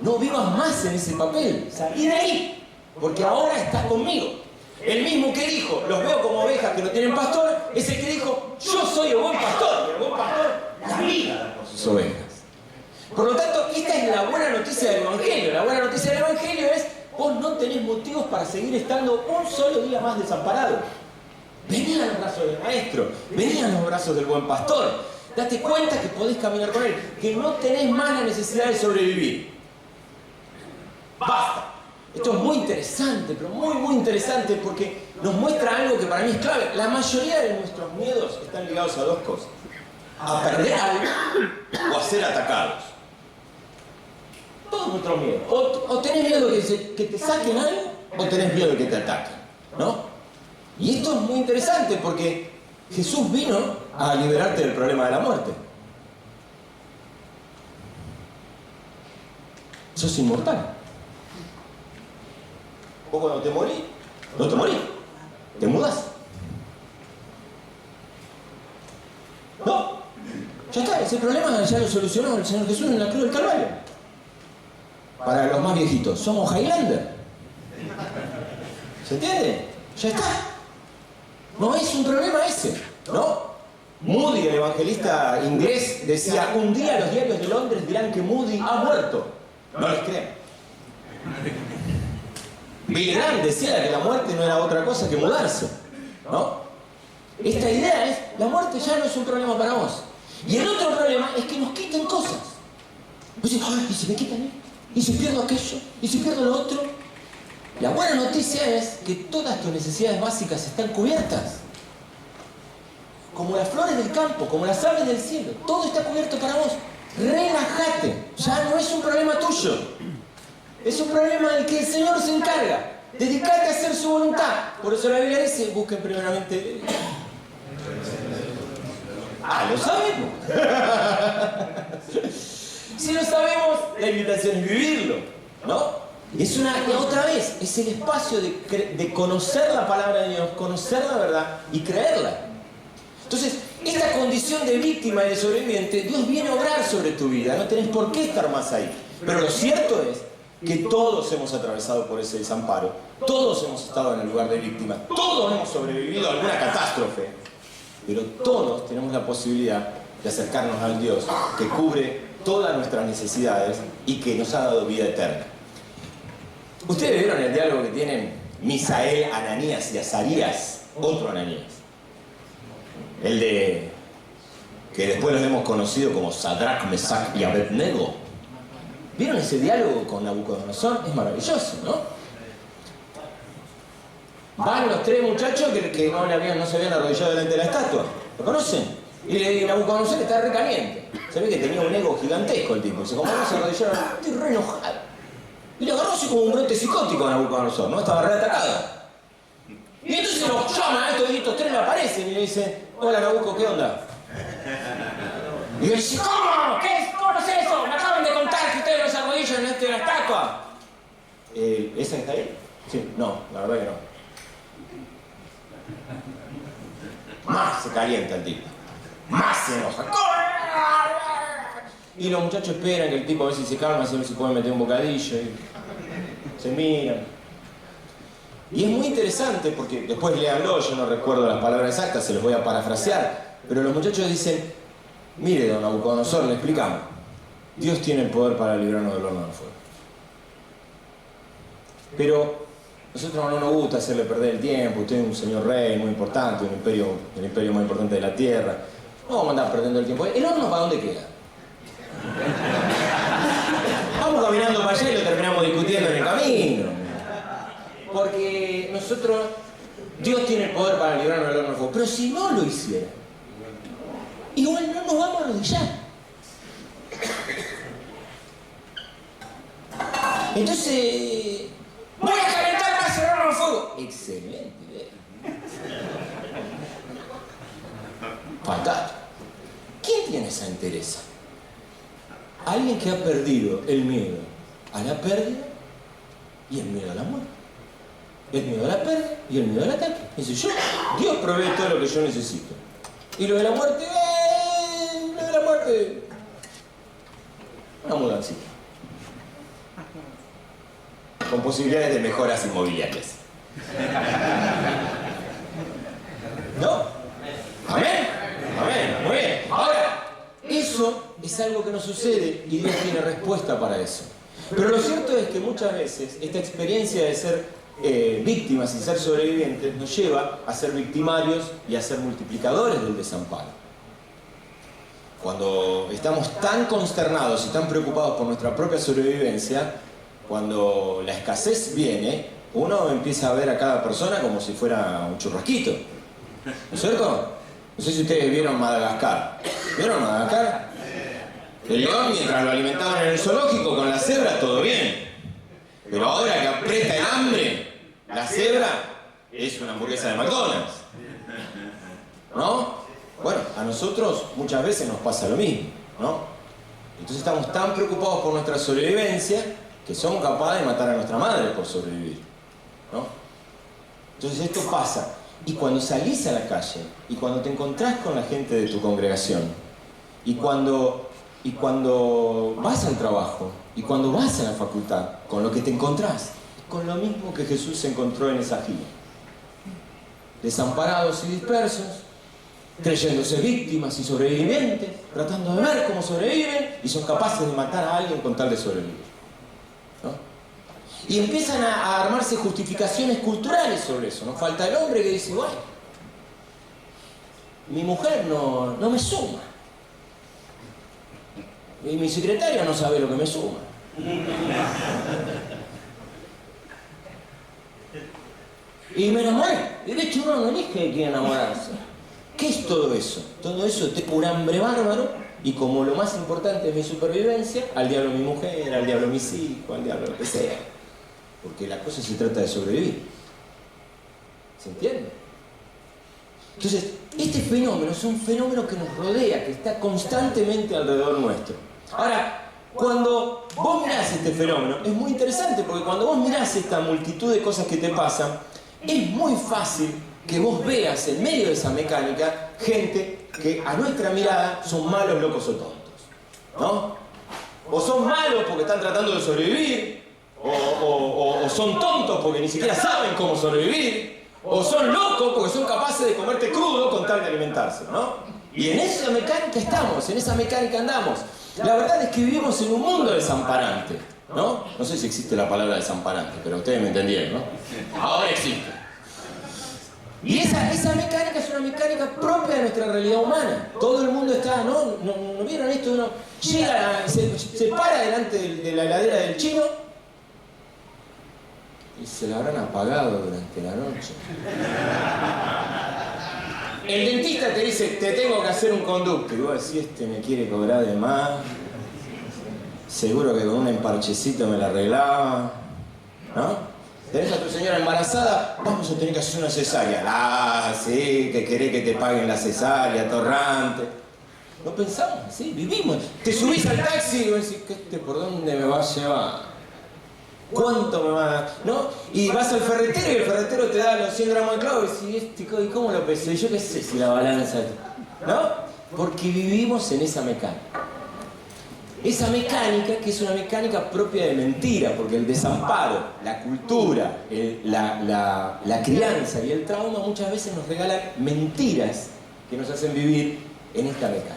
No vivas más en ese papel. Salí de ahí, porque ahora estás conmigo. El mismo que dijo, los veo como ovejas que no tienen pastor, es el que dijo, yo soy el buen pastor. Y el buen pastor la vida por sus ovejas. Por lo tanto, esta es la buena noticia del Evangelio. La buena noticia del Evangelio es: vos no tenés motivos para seguir estando un solo día más desamparado. Vení a los brazos del Maestro, vení a los brazos del buen pastor. Date cuenta que podés caminar con Él, que no tenés más la necesidad de sobrevivir. Basta. Esto es muy interesante, pero muy interesante, porque nos muestra algo que para mí es clave. La mayoría de nuestros miedos están ligados a dos cosas: a perder algo o a ser atacados. Todos nuestros miedos. O tenés miedo de que te saquen algo, o tenés miedo de que te ataquen, ¿no? Y esto es muy interesante porque Jesús vino a liberarte del problema de la muerte. Sos inmortal. Vos cuando te morís, no te morís, te mudás. No, ya está, ese problema ya lo solucionó el Señor Jesús en la cruz del Calvario. Para los más viejitos, somos Highlander. ¿Se entiende? Ya está. No es un problema ese, ¿no? Moody, el evangelista inglés, decía: un día los diarios de Londres dirán que Moody ha muerto. No les crean. Billy Graham decía que la muerte no era otra cosa que mudarse, ¿no? Esta idea es: la muerte ya no es un problema para vos. Y el otro problema es que nos quiten cosas. Vos decís: ay, ¿y si me quitan esto? ¿Y si pierdo aquello? ¿Y si pierdo lo otro? La buena noticia es que todas tus necesidades básicas están cubiertas. Como las flores del campo, como las aves del cielo. Todo está cubierto para vos. Relájate. Ya no es un problema tuyo. Es un problema del que el Señor se encarga. Dedicate a hacer su voluntad. Por eso la Biblia dice: busquen primeramente. Lo sabemos. Si lo sabemos, la invitación es vivirlo, ¿no? Es otra vez, es el espacio de conocer la palabra de Dios, conocer la verdad y creerla. Entonces, esta condición de víctima y de sobreviviente, Dios viene a obrar sobre tu vida. No tenés por qué estar más ahí. Pero lo cierto es que todos hemos atravesado por ese desamparo. Todos hemos estado en el lugar de víctima. Todos hemos sobrevivido a alguna catástrofe. Pero todos tenemos la posibilidad de acercarnos al Dios que cubre todas nuestras necesidades y que nos ha dado vida eterna. Ustedes vieron el diálogo que tienen Misael, Ananías y Azarías, otro Ananías. El de que después los hemos conocido como Sadrach, Mesach y Abednego. ¿Vieron ese diálogo con Nabucodonosor? Es maravilloso, ¿no? Van los tres muchachos que no se habían arrodillado delante de la estatua. ¿Lo conocen? Y Nabucodonosor está re caliente. Se ve que tenía un ego gigantesco el tipo. Dice: como no se arrodillaron, estoy re enojado. Y le agarró así como un brote psicótico a Nabucodonosor, ¿no? Estaba re atacado. Y entonces los llama a estos tres, le aparecen y le dicen: hola Nabucco, ¿qué onda? Y él dice: ¿cómo? ¿Cómo no es eso? Me acaban de contar que ustedes no se arrodillan delante de la estatua. ¿Esa está ahí? Sí, no, la verdad que no. Más se calienta el tipo. Más se enoja. Y los muchachos esperan que el tipo a ver si se calma, a ver si puede meter un bocadillo. Y se miran. Y es muy interesante porque después léanlo, yo no recuerdo las palabras exactas, se los voy a parafrasear. Pero los muchachos dicen: mire, don Nabucodonosor, le explicamos. Dios tiene el poder para librarnos del horno del fuego. Pero a nosotros no nos gusta hacerle perder el tiempo. Usted es un señor rey muy importante, el imperio más importante de la tierra. No vamos a andar perdiendo el tiempo. ¿El horno para dónde queda? Vamos caminando para allá y lo terminamos discutiendo en el camino. Porque nosotros, Dios tiene el poder para librarnos del horno del fuego. Pero si no lo hiciera, igual no nos vamos a arrodillar. Entonces, voy a calentar más el horno del fuego. Excelente. Fantástico. ¿Quién tiene esa entereza? Alguien que ha perdido el miedo a la pérdida y el miedo a la muerte. El miedo a la pérdida y el miedo al ataque. Dice: Dios provee todo lo que yo necesito. Y lo de la muerte, una mudancita. Con posibilidades de mejoras inmobiliarias. ¿No? Amén. Amén. Muy bien. Ahora, es algo que no sucede y Dios tiene respuesta para eso. Pero lo cierto es que muchas veces esta experiencia de ser víctimas y ser sobrevivientes nos lleva a ser victimarios y a ser multiplicadores del desamparo. Cuando estamos tan consternados y tan preocupados por nuestra propia sobrevivencia, cuando la escasez viene, uno empieza a ver a cada persona como si fuera un churrasquito. ¿No es cierto? No sé si ustedes vieron Madagascar. ¿Vieron Madagascar? El león, mientras lo alimentaban en el zoológico, con la cebra todo bien. Pero ahora que aprieta el hambre, la cebra es una hamburguesa de McDonald's. ¿No? Bueno, a nosotros muchas veces nos pasa lo mismo, ¿no? Entonces estamos tan preocupados por nuestra sobrevivencia que somos capaces de matar a nuestra madre por sobrevivir, ¿no? Entonces esto pasa. Y cuando salís a la calle, y cuando te encontrás con la gente de tu congregación, y cuando vas al trabajo, y cuando vas a la facultad, con lo que te encontrás, con lo mismo que Jesús se encontró en esa gira. Desamparados y dispersos, creyéndose víctimas y sobrevivientes, tratando de ver cómo sobreviven, y son capaces de matar a alguien con tal de sobrevivir, ¿no? Y empiezan a armarse justificaciones culturales sobre eso. Nos falta el hombre que dice, bueno, mi mujer no me suma. Y mi secretaria no sabe lo que me suma. Y me enamoré. Y de hecho uno no elige de quién enamorarse. ¿Qué es todo eso? Todo eso tengo un hambre bárbaro y como lo más importante es mi supervivencia, al diablo mi mujer, al diablo mis hijos, al diablo lo que sea. Porque la cosa se trata de sobrevivir. ¿Se entiende? Entonces, este fenómeno es un fenómeno que nos rodea, que está constantemente alrededor nuestro. Ahora, cuando vos mirás este fenómeno, es muy interesante porque cuando vos mirás esta multitud de cosas que te pasan, es muy fácil que vos veas en medio de esa mecánica gente que a nuestra mirada son malos, locos o tontos, ¿no? O son malos porque están tratando de sobrevivir, o son tontos porque ni siquiera saben cómo sobrevivir, o son locos porque son capaces de comerte crudo con tal de alimentarse, ¿no? Y en esa mecánica estamos, en esa mecánica andamos. La verdad es que vivimos en un mundo desamparante, ¿no? No sé si existe la palabra desamparante, pero ustedes me entendieron, ¿no? Ahora existe. Y esa mecánica es una mecánica propia de nuestra realidad humana. Todo el mundo está, ¿no vieron esto? Uno llega, se para delante de la heladera del chino y se la habrán apagado durante la noche. El dentista te dice, te tengo que hacer un conducto. Y vos decís, este me quiere cobrar de más. Seguro que con un emparchecito me la arreglaba, ¿no? Tenés a tu señora embarazada, vamos a tener que hacer una cesárea. Ah, sí, que querés que te paguen la cesárea, torrante. No pensamos así, vivimos. Te subís al taxi y vos decís, ¿por dónde me va a llevar? ¿Cuánto me va a dar? ¿No? Y vas al ferretero y el ferretero te da los 100 gramos de clavo y decís, ¿y cómo lo pesé? Yo qué sé si la balanza... ¿No? Porque vivimos en esa mecánica. Esa mecánica que es una mecánica propia de mentira, porque el desamparo, la cultura, la crianza y el trauma muchas veces nos regalan mentiras que nos hacen vivir en esta mecánica.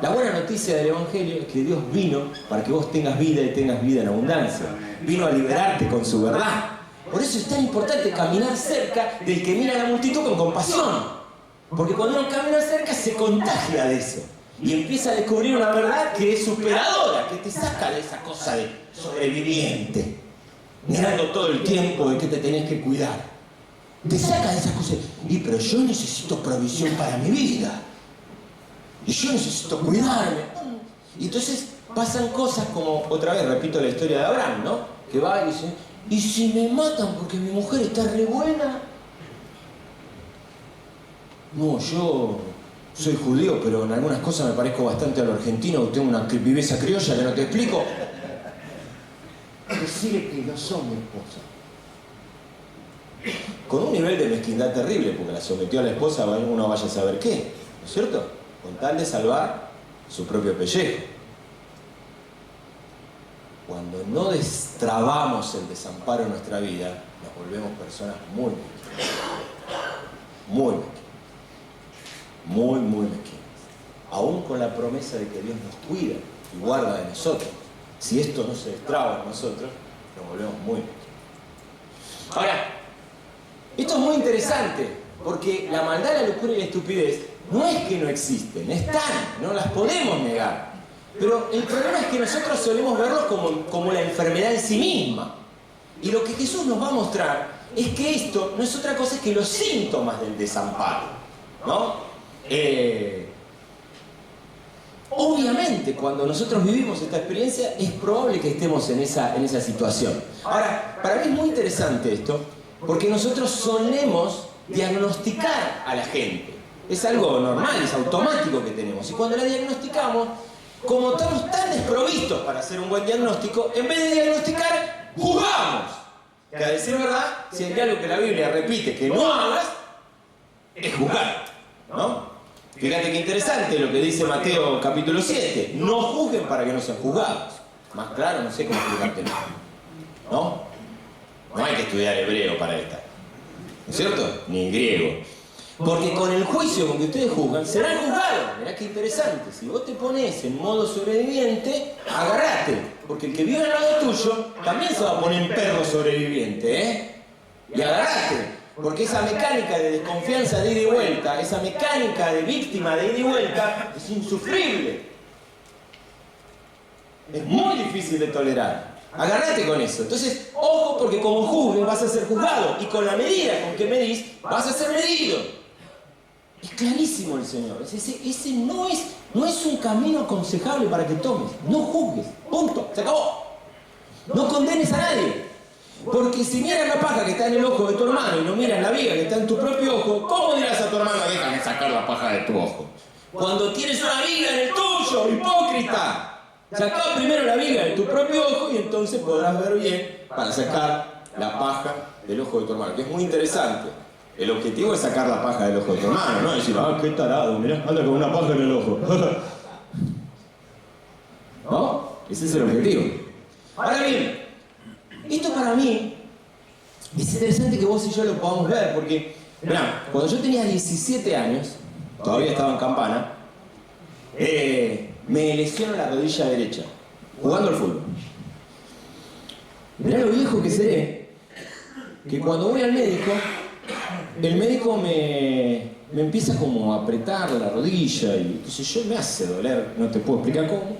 La buena noticia del Evangelio es que Dios vino para que vos tengas vida y tengas vida en abundancia. Vino a liberarte con su verdad. Por eso es tan importante caminar cerca del que mira a la multitud con compasión. Porque cuando uno camina cerca se contagia de eso. Y empieza a descubrir una verdad que es superadora, que te saca de esa cosa de sobreviviente, mirando todo el tiempo de que te tenés que cuidar. Te saca de esas cosas. Pero yo necesito provisión para mi vida. Y yo necesito cuidarme. Y entonces pasan cosas como, otra vez repito la historia de Abraham, ¿no? Que va y dice, ¿y si me matan porque mi mujer está re buena? No, yo soy judío, pero en algunas cosas me parezco bastante a lo argentino, tengo una viveza criolla que no te explico. Decirle que no son mi esposa. Con un nivel de mezquindad terrible, porque la sometió a la esposa, uno vaya a saber qué, ¿no es cierto? Con tal de salvar su propio pellejo. Cuando no destrabamos el desamparo en nuestra vida, nos volvemos personas muy mezquinas. Muy mezquinas. Muy mezquinas. Aún con con la promesa de que Dios nos cuida y guarda de nosotros. Si esto no se destraba en nosotros, nos volvemos muy locos. Ahora, esto es muy interesante, porque la maldad, la locura y la estupidez no es que no existen, están, no las podemos negar. Pero el problema es que nosotros solemos verlos como la enfermedad en sí misma. Y lo que Jesús nos va a mostrar es que esto no es otra cosa que los síntomas del desamparo, ¿no? Obviamente, cuando nosotros vivimos esta experiencia, es probable que estemos en esa situación. Ahora, para mí es muy interesante esto, porque nosotros solemos diagnosticar a la gente. Es algo normal, es automático que tenemos. Y cuando la diagnosticamos, como estamos tan desprovistos para hacer un buen diagnóstico, en vez de diagnosticar, juzgamos. Que a decir verdad, si hay algo que la Biblia repite que no hagas, es juzgar, ¿no? Fíjate qué interesante lo que dice Mateo capítulo 7. No juzguen para que no sean juzgados. Más claro, no sé cómo explicártelo. ¿No? No hay que estudiar hebreo para esta. ¿No es cierto? Ni griego. Porque con el juicio con que ustedes juzgan, serán juzgados. Mirá qué interesante. Si vos te pones en modo sobreviviente, agarrate. Porque el que vive al lado tuyo también se va a poner en perro sobreviviente, ¿eh? Y agarrate. Porque esa mecánica de desconfianza de ida y vuelta, esa mecánica de víctima de ida y vuelta, es insufrible. Es muy difícil de tolerar. Agarrate con eso. Entonces, ojo, porque como juzgues vas a ser juzgado. Y con la medida con que medís, vas a ser medido. Es clarísimo el Señor. Ese no es un camino aconsejable para que tomes. No juzgues. Punto. Se acabó. No condenes a nadie. Porque si miras la paja que está en el ojo de tu hermano y no miras la viga que está en tu propio ojo, ¿cómo dirás a tu hermano, déjame sacar la paja de tu ojo? Cuando tienes una viga en el tuyo, hipócrita. Sacá primero la viga de tu propio ojo y entonces podrás ver bien para sacar la paja del ojo de tu hermano. Que es muy interesante. El objetivo es sacar la paja del ojo de tu hermano, no decir, ah, qué tarado, mirá, anda con una paja en el ojo. ¿No? Ese es el objetivo. Ahora bien, esto para mí es interesante que vos y yo lo podamos ver, porque, mirá, cuando yo tenía 17 años, todavía estaba en Campana, me lesiono la rodilla derecha, jugando al fútbol. Mirá lo viejo que seré, que cuando voy al médico, el médico me empieza como a apretar la rodilla y entonces yo me hace doler, no te puedo explicar cómo.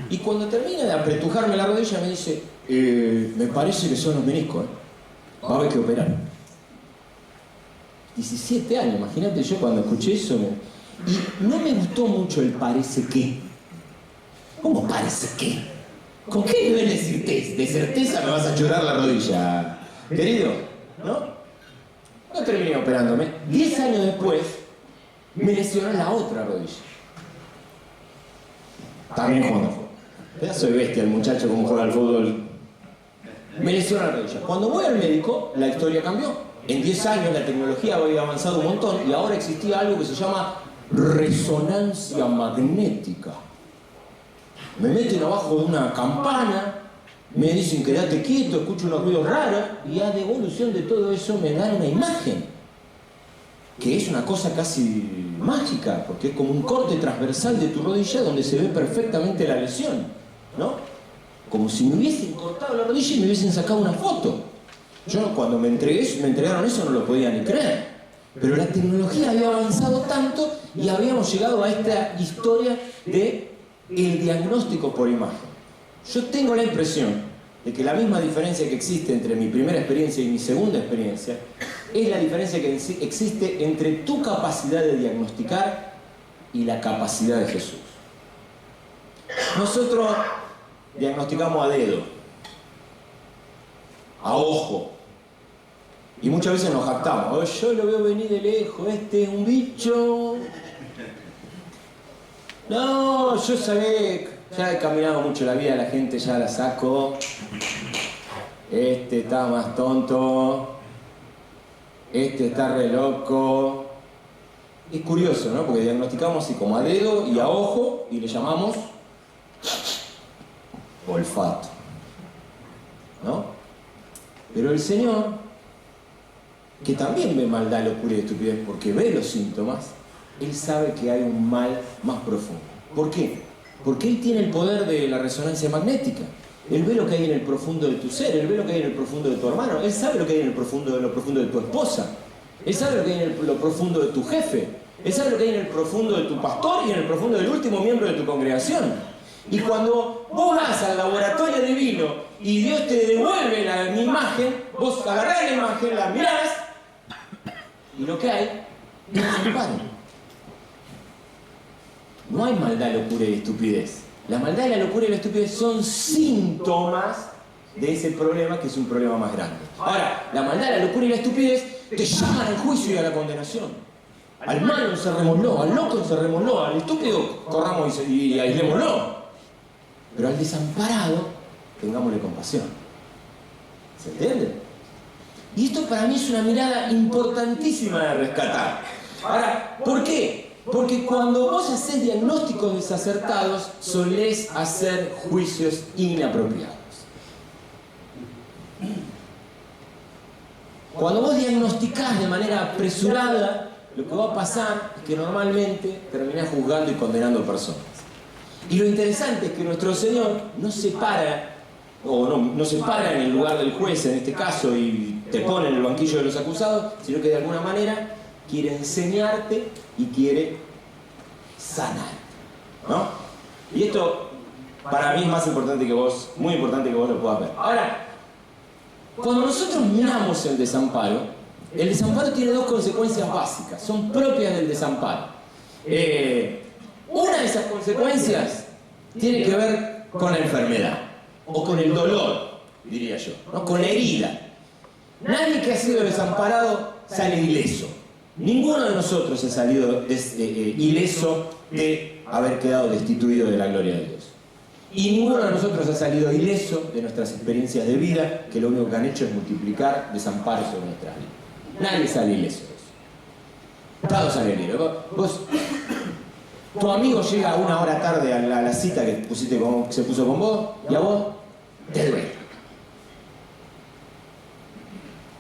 Y cuando termina de apretujarme la rodilla me dice, me parece que son los meniscos, va a haber que operar. 17 años, imagínate yo cuando escuché eso. Y no me gustó mucho el parece que. ¿Cómo parece que? ¿Con qué nivel de certeza me vas a chorar la rodilla, querido? ¿No? No terminé operándome. 10 años después me lesionó la otra rodilla. También jugando al fútbol. Pedazo de bestia el muchacho como juega al fútbol. Me lesionó la rodilla. Cuando voy al médico, la historia cambió. En 10 años la tecnología había avanzado un montón y ahora existía algo que se llama resonancia magnética. Me meten abajo de una campana, me dicen quédate quieto, escucho unos ruidos raros y a devolución de todo eso me dan una imagen. Que es una cosa casi mágica, porque es como un corte transversal de tu rodilla donde se ve perfectamente la lesión, ¿no? Como si me hubiesen cortado la rodilla y me hubiesen sacado una foto. Yo cuando me entregaron eso no lo podía ni creer. Pero la tecnología había avanzado tanto y habíamos llegado a esta historia de el diagnóstico por imagen. Yo tengo la impresión de que la misma diferencia que existe entre mi primera experiencia y mi segunda experiencia es la diferencia que existe entre tu capacidad de diagnosticar y la capacidad de Jesús. Nosotros diagnosticamos a dedo, a ojo, y muchas veces nos jactamos. Oh, yo lo veo venir de lejos, este es un bicho. No, yo sabía, ya he caminado mucho la vida, la gente ya la saco. Este está más tonto. Este está re loco. Es curioso, ¿no? Porque diagnosticamos así como a dedo y a ojo y le llamamos olfato, ¿no? Pero el Señor, que también ve maldad, locura y estupidez porque ve los síntomas, Él sabe que hay un mal más profundo. ¿Por qué? Porque Él tiene el poder de la resonancia magnética. Él ve lo que hay en el profundo de tu ser, Él ve lo que hay en el profundo de tu hermano, Él sabe lo que hay en el profundo de lo profundo de tu esposa, Él sabe lo que hay en lo profundo de tu jefe, Él sabe lo que hay en el profundo de tu pastor y en el profundo del último miembro de tu congregación. Y cuando vos vas al laboratorio divino y Dios te devuelve la imagen, vos agarrás la imagen, la mirás y lo que hay es desamparo. No hay maldad, locura y estupidez. La maldad, la locura y la estupidez son síntomas de ese problema que es un problema más grande. Ahora, la maldad, la locura y la estupidez te llaman al juicio y a la condenación. Al malo encerrémoslo, al loco encerrémoslo, al estúpido corramos y aislémoslo. Pero al desamparado, tengámosle compasión. ¿Se entiende? Y esto para mí es una mirada importantísima de rescatar. Ahora, ¿por qué? Porque cuando vos haces diagnósticos desacertados, solés hacer juicios inapropiados. Cuando vos diagnosticás de manera apresurada, lo que va a pasar es que normalmente terminás juzgando y condenando personas. Y lo interesante es que nuestro Señor no se para, no se para en el lugar del juez en este caso y te pone en el banquillo de los acusados, sino que de alguna manera quiere enseñarte y quiere sanar, ¿no? Y esto para mí es más importante que vos, muy importante que vos lo puedas ver. Ahora, cuando nosotros miramos el desamparo tiene dos consecuencias básicas, son propias del desamparo. Una de esas consecuencias tiene que ver con la enfermedad, o con el dolor, diría yo, ¿no? Con la herida. Nadie que ha sido desamparado sale ileso. Ninguno de nosotros ha salido ileso de haber quedado destituido de la gloria de Dios. Y ninguno de nosotros ha salido ileso de nuestras experiencias de vida, que lo único que han hecho es multiplicar desamparos sobre nuestras vidas. Nadie sale ileso de eso. Todos salen ilesos. Tu amigo llega una hora tarde a la cita que se puso con vos, y a vos te duele.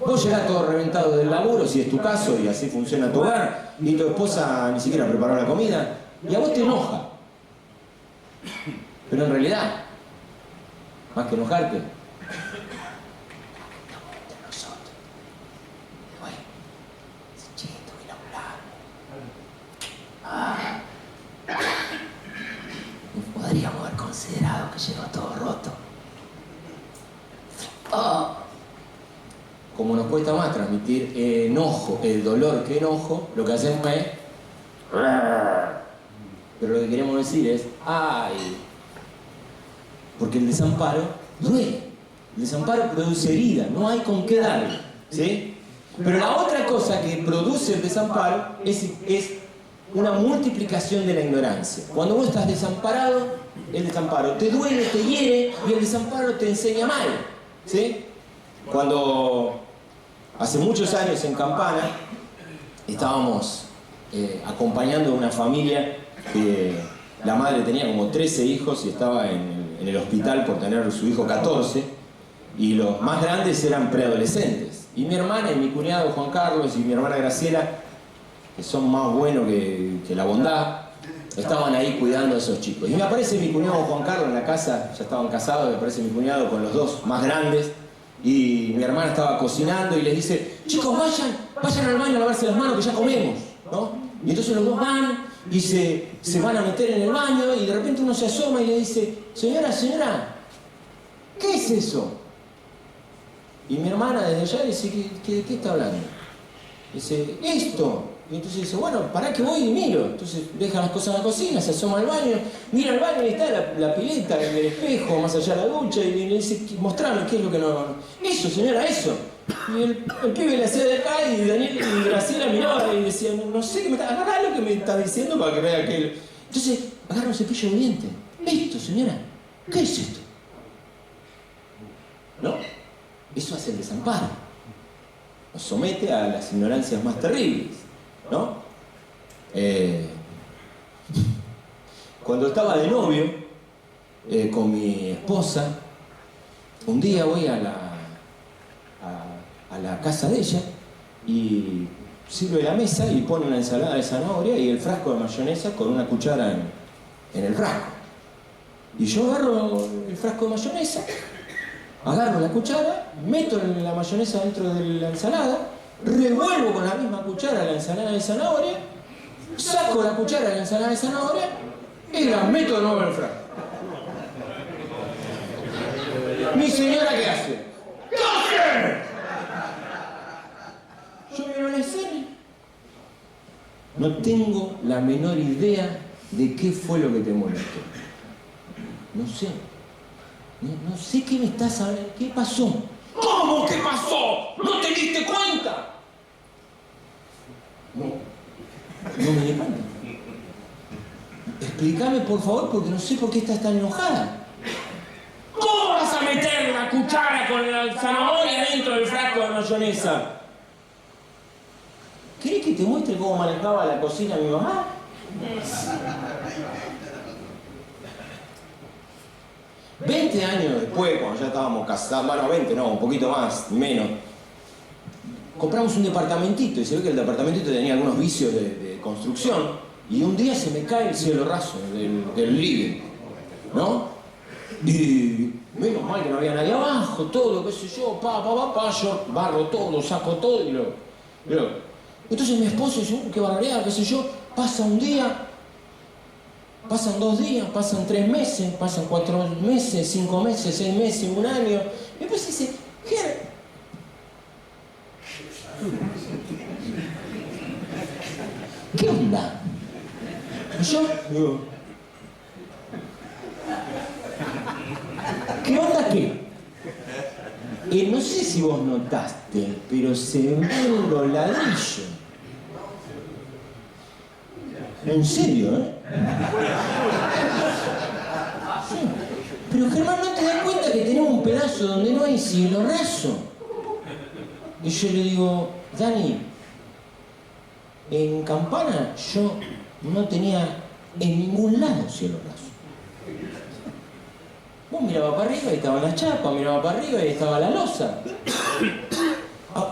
Vos llegás todo reventado del laburo, si es tu caso, y así funciona tu hogar, y tu esposa ni siquiera preparó la comida, y a vos te enoja. Pero en realidad, más que enojarte, entre nosotros, bueno, che, estoy laburando. Podríamos haber considerado que llegó todo roto. Como nos cuesta más transmitir enojo, el dolor que enojo, lo que hacemos es... Pero lo que queremos decir es, ¡ay! Porque el desamparo duele. El desamparo produce herida, no hay con qué darle, ¿sí? Pero la otra cosa que produce el desamparo es una multiplicación de la ignorancia. Cuando vos estás desamparado, el desamparo te duele, te hiere, y el desamparo te enseña mal, ¿sí? Cuando hace muchos años en Campana estábamos acompañando a una familia que la madre tenía como 13 hijos y estaba en el hospital por tener su hijo 14, y los más grandes eran preadolescentes. Y mi hermana y mi cuñado Juan Carlos y mi hermana Graciela, que son más buenos que la bondad, estaban ahí cuidando a esos chicos. Y me aparece mi cuñado Juan Carlos en la casa, ya estaban casados, me aparece mi cuñado con los dos más grandes, y mi hermana estaba cocinando y les dice, chicos, vayan al baño a lavarse las manos que ya comemos, ¿no? Y entonces los dos van y se van a meter en el baño, y de repente uno se asoma y le dice, señora, ¿qué es eso? Y mi hermana desde allá dice, ¿qué está hablando? Dice, esto. Y entonces dice, bueno, pará que voy y miro. Entonces deja las cosas en la cocina, se asoma al baño, mira al baño y está la pileta en el espejo, más allá de la ducha, y le dice, mostrame qué es lo que no... Eso, señora, eso. Y el pibe le hacía de acá, y Daniel y Graciela miraba y decía, no sé qué me está... Agarrá lo que me está diciendo para que vea que... Entonces, agarra un cepillo de dientes. Esto, señora, ¿qué es esto? ¿No? Eso hace el desamparo. Nos somete a las ignorancias más terribles, ¿no? Cuando estaba de novio con mi esposa, un día voy a la casa de ella y sirve la mesa y pone una ensalada de zanahoria y el frasco de mayonesa con una cuchara en el frasco. Y yo agarro el frasco de mayonesa, agarro la cuchara, meto la mayonesa dentro de la ensalada, revuelvo con la misma cuchara la ensalada de zanahoria, saco la cuchara de la ensalada de zanahoria y la meto de nuevo en el frasco. Mi señora, ¿qué hace? ¿Qué hace? Yo miro la escena. No tengo la menor idea de qué fue lo que te molestó. No sé. No sé qué me estás hablando. ¿Qué pasó? ¿Cómo que pasó? ¿No te diste cuenta? No me di cuenta. Explícame, por favor, porque no sé por qué estás tan enojada. ¿Cómo vas a meter la cuchara con la zanahoria dentro del frasco de mayonesa? ¿Querés que te muestre cómo manejaba la cocina mi mamá? $20 años después, cuando ya estábamos casados, bueno, 20 no, un poquito más, menos, compramos un departamentito y se ve que el departamentito tenía algunos vicios de construcción y un día se me cae el cielo raso del living, ¿no? Y menos mal que no había nadie abajo, todo, qué sé yo, yo barro todo, saco todo y luego. Entonces mi esposo dice, qué barbaridad, qué sé yo, pasa un día, pasan 2 días, pasan 3 meses, pasan 4 meses, 5 meses, 6 meses, 1 año. Y después dice, ¿qué onda? Y yo digo, ¿qué onda qué? No sé si vos notaste, pero se ven los ladrillos. En serio, ¿eh? Sí. Pero Germán, ¿no te das cuenta que tenemos un pedazo donde no hay cielo raso? Y yo le digo, Dani, en Campana yo no tenía en ningún lado cielo raso. Vos mirabas para arriba y estaban las chapas, mirabas para arriba y estaba la losa.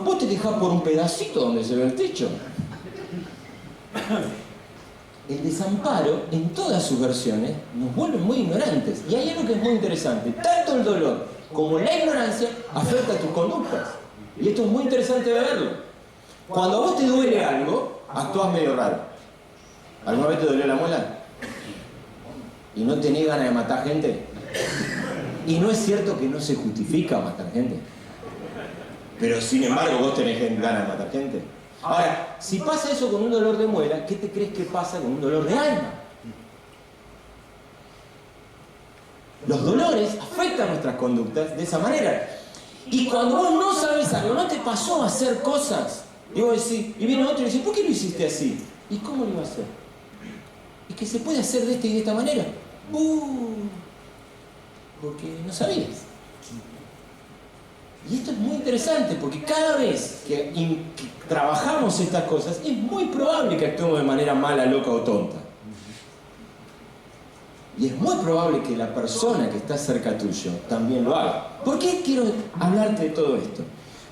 Vos te dejás por un pedacito donde se ve el techo. El desamparo, en todas sus versiones, nos vuelve muy ignorantes. Y hay algo que es muy interesante. Tanto el dolor como la ignorancia afecta a tus conductas. Y esto es muy interesante de verlo. Cuando a vos te duele algo, actúas medio raro. ¿Alguna vez te dolió la muela? ¿Y no tenés ganas de matar gente? Y no es cierto que no se justifica matar gente. Pero sin embargo vos tenés ganas de matar gente. Ahora, si pasa eso con un dolor de muela, ¿qué te crees que pasa con un dolor de alma? Los dolores afectan nuestras conductas de esa manera. Y cuando vos no sabes algo, no te pasó a hacer cosas, y vos decís, y viene otro y dice, ¿por qué lo hiciste así? ¿Y cómo lo iba a hacer? Es que se puede hacer de esta y de esta manera. Porque no sabías. Y esto es muy interesante porque cada vez que trabajamos estas cosas es muy probable que actuemos de manera mala, loca o tonta. Y es muy probable que la persona que está cerca tuyo también lo haga. ¿Por qué quiero hablarte de todo esto?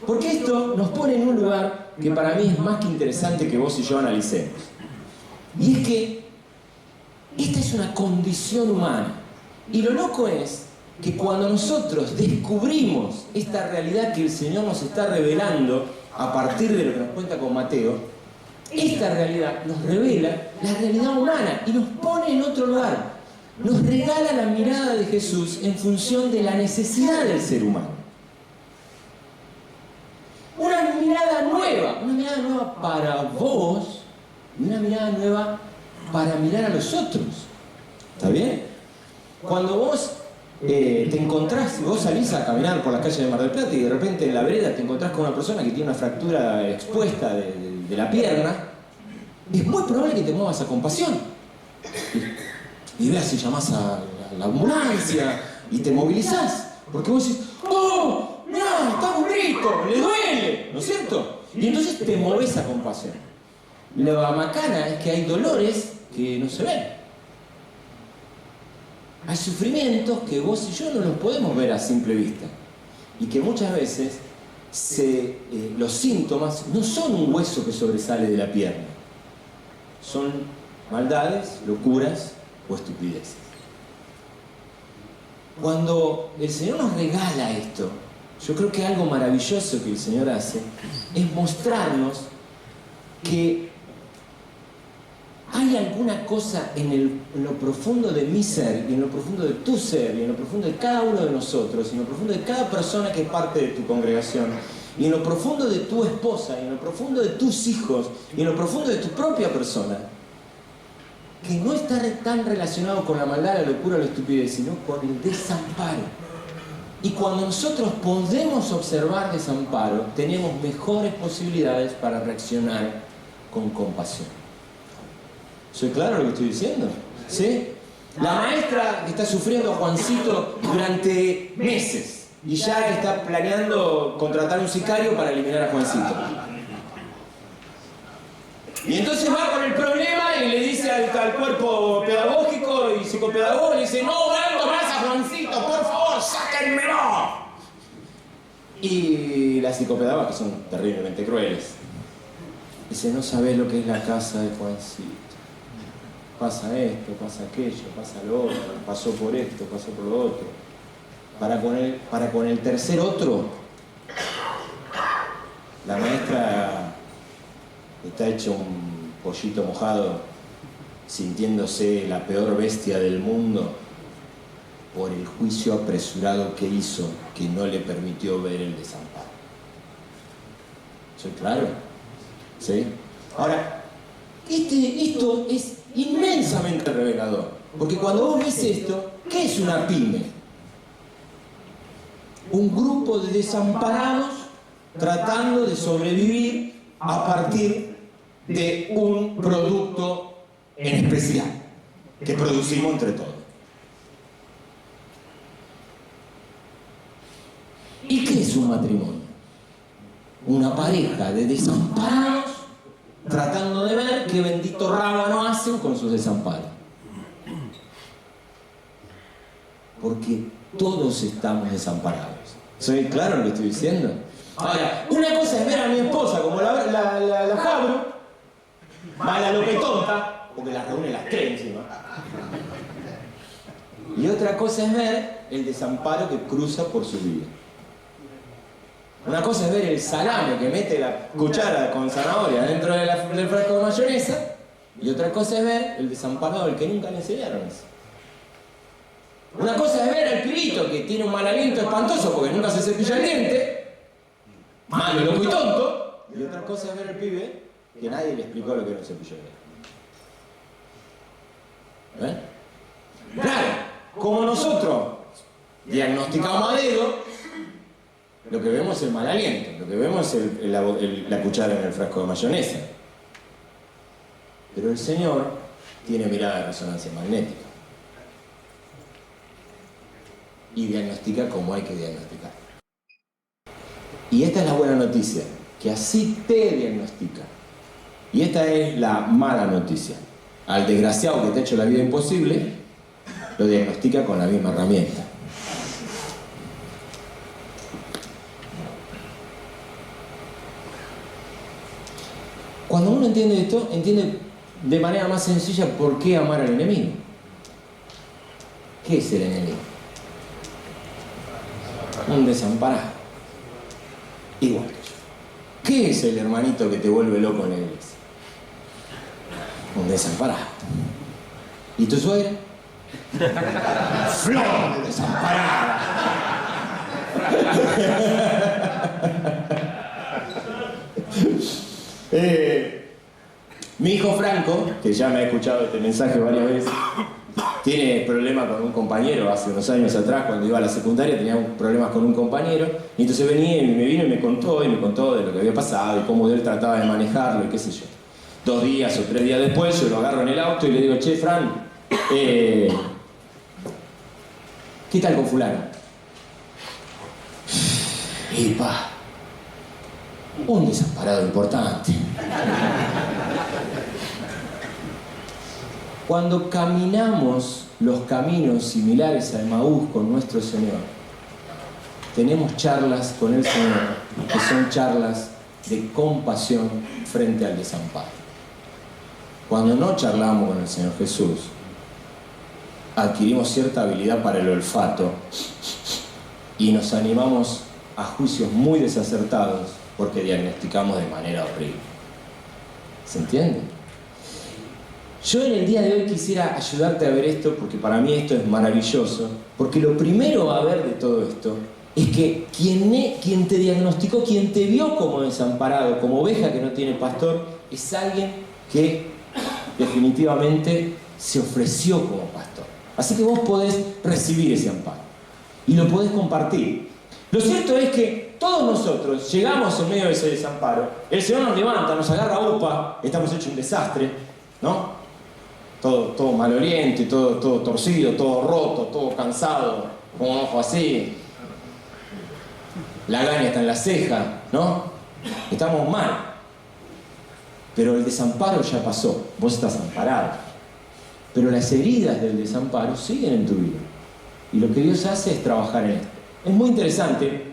Porque esto nos pone en un lugar que para mí es más que interesante que vos y yo analicemos. Y es que esta es una condición humana. Y lo loco es que cuando nosotros descubrimos esta realidad que el Señor nos está revelando a partir de lo que nos cuenta con Mateo, esta realidad nos revela la realidad humana y nos pone en otro lugar. Nos regala la mirada de Jesús en función de la necesidad del ser humano. Una mirada nueva para vos y una mirada nueva para mirar a los otros. ¿Está bien? Cuando vos te encontrás, vos salís a caminar por las calles de Mar del Plata y de repente en la vereda te encontrás con una persona que tiene una fractura expuesta de la pierna, es muy probable que te muevas a compasión. Y veas si llamás a la ambulancia y te movilizás. Porque vos decís, ¡oh! ¡Mirá! ¡Está un grito! ¡Le duele! ¿No es cierto? Y entonces te movés a compasión. Lo macana es que hay dolores que no se ven. Hay sufrimientos que vos y yo no los podemos ver a simple vista. Y que muchas veces los síntomas no son un hueso que sobresale de la pierna. Son maldades, locuras o estupideces. Cuando el Señor nos regala esto, yo creo que algo maravilloso que el Señor hace es mostrarnos que hay alguna cosa en lo profundo de mi ser, y en lo profundo de tu ser, y en lo profundo de cada uno de nosotros, y en lo profundo de cada persona que es parte de tu congregación, y en lo profundo de tu esposa, y en lo profundo de tus hijos, y en lo profundo de tu propia persona, que no está tan relacionado con la maldad, la locura o la estupidez, sino con el desamparo. Y cuando nosotros podemos observar desamparo, tenemos mejores posibilidades para reaccionar con compasión. ¿Soy claro lo que estoy diciendo? ¿Sí? La maestra que está sufriendo a Juancito durante meses y ya está planeando contratar un sicario para eliminar a Juancito. Y entonces va con el problema y le dice al cuerpo pedagógico y psicopedagogo, le dice: no aguanto más a Juancito, por favor, sáquenmelo. Y las psicopedagogas, que son terriblemente crueles, dice: no sabés lo que es la casa de Juancito. Pasa esto, pasa aquello, pasa lo otro, pasó por esto, pasó por lo otro. Para con el tercer otro, la maestra está hecha un pollito mojado, sintiéndose la peor bestia del mundo por el juicio apresurado que hizo, que no le permitió ver el desamparo. ¿Soy claro? ¿Sí? Ahora, esto es inmensamente revelador, porque cuando vos ves esto, ¿qué es una pyme? Un grupo de desamparados tratando de sobrevivir a partir de un producto en especial que producimos entre todos. ¿Y qué es un matrimonio? Una pareja de desamparados tratando de ver qué bendito rábano hacen con sus desamparos. Porque todos estamos desamparados. ¿Soy claro en lo que estoy diciendo? Ahora, una cosa es ver a mi esposa como la Jabru, mala loca y tonta, porque las reúne las tres encima. Y otra cosa es ver el desamparo que cruza por su vida. Una cosa es ver el salame que mete la cuchara con zanahoria dentro del frasco de mayonesa, y otra cosa es ver el desamparado al que nunca le enseñaron eso. Una cosa es ver al pibito que tiene un mal aliento espantoso porque nunca se cepilla el diente, malo, loco y tonto, y otra cosa es ver al pibe que nadie le explicó lo que era un cepillo de dientes. Claro, como nosotros diagnosticamos a dedo, lo que vemos es el mal aliento, lo que vemos es la cuchara en el frasco de mayonesa. Pero el Señor tiene mirada de resonancia magnética y diagnostica como hay que diagnosticar. Y esta es la buena noticia, que así te diagnostica. Y esta es la mala noticia. Al desgraciado que te ha hecho la vida imposible, lo diagnostica con la misma herramienta. Cuando uno entiende esto, entiende de manera más sencilla por qué amar al enemigo. ¿Qué es el enemigo? Un desamparado. Igual que yo. ¿Qué es el hermanito que te vuelve loco en la iglesia? Un desamparado. ¿Y tu suegra? ¡Flor de desamparada! Mi hijo Franco, que ya me ha escuchado este mensaje varias veces, tiene problemas con un compañero. Hace unos años atrás, cuando iba a la secundaria, tenía problemas con un compañero, y entonces venía y me vino y me contó de lo que había pasado y cómo él trataba de manejarlo y qué sé yo. 2 días o 3 días después yo lo agarro en el auto y le digo: che, Fran, ¿qué tal con fulano? Y pa, un desamparado importante. Cuando caminamos los caminos similares a Emaús con nuestro Señor, tenemos charlas con el Señor que son charlas de compasión frente al desamparo. Cuando no charlamos con el Señor Jesús, adquirimos cierta habilidad para el olfato y nos animamos a juicios muy desacertados porque diagnosticamos de manera horrible. ¿Se entiende? Yo en el día de hoy quisiera ayudarte a ver esto porque para mí esto es maravilloso, porque lo primero a ver de todo esto es que quien te diagnosticó, quien te vio como desamparado, como oveja que no tiene pastor, es alguien que definitivamente se ofreció como pastor. Así que vos podés recibir ese amparo y lo podés compartir. Lo cierto es que todos nosotros llegamos en medio de ese desamparo, el Señor nos levanta, nos agarra upa, estamos hechos un desastre, ¿no? Todo maloriente, todo torcido, todo roto, todo cansado, con un ojo así, la gaña está en la ceja, ¿no? Estamos mal. Pero el desamparo ya pasó, vos estás amparado. Pero las heridas del desamparo siguen en tu vida. Y lo que Dios hace es trabajar en esto. Es muy interesante,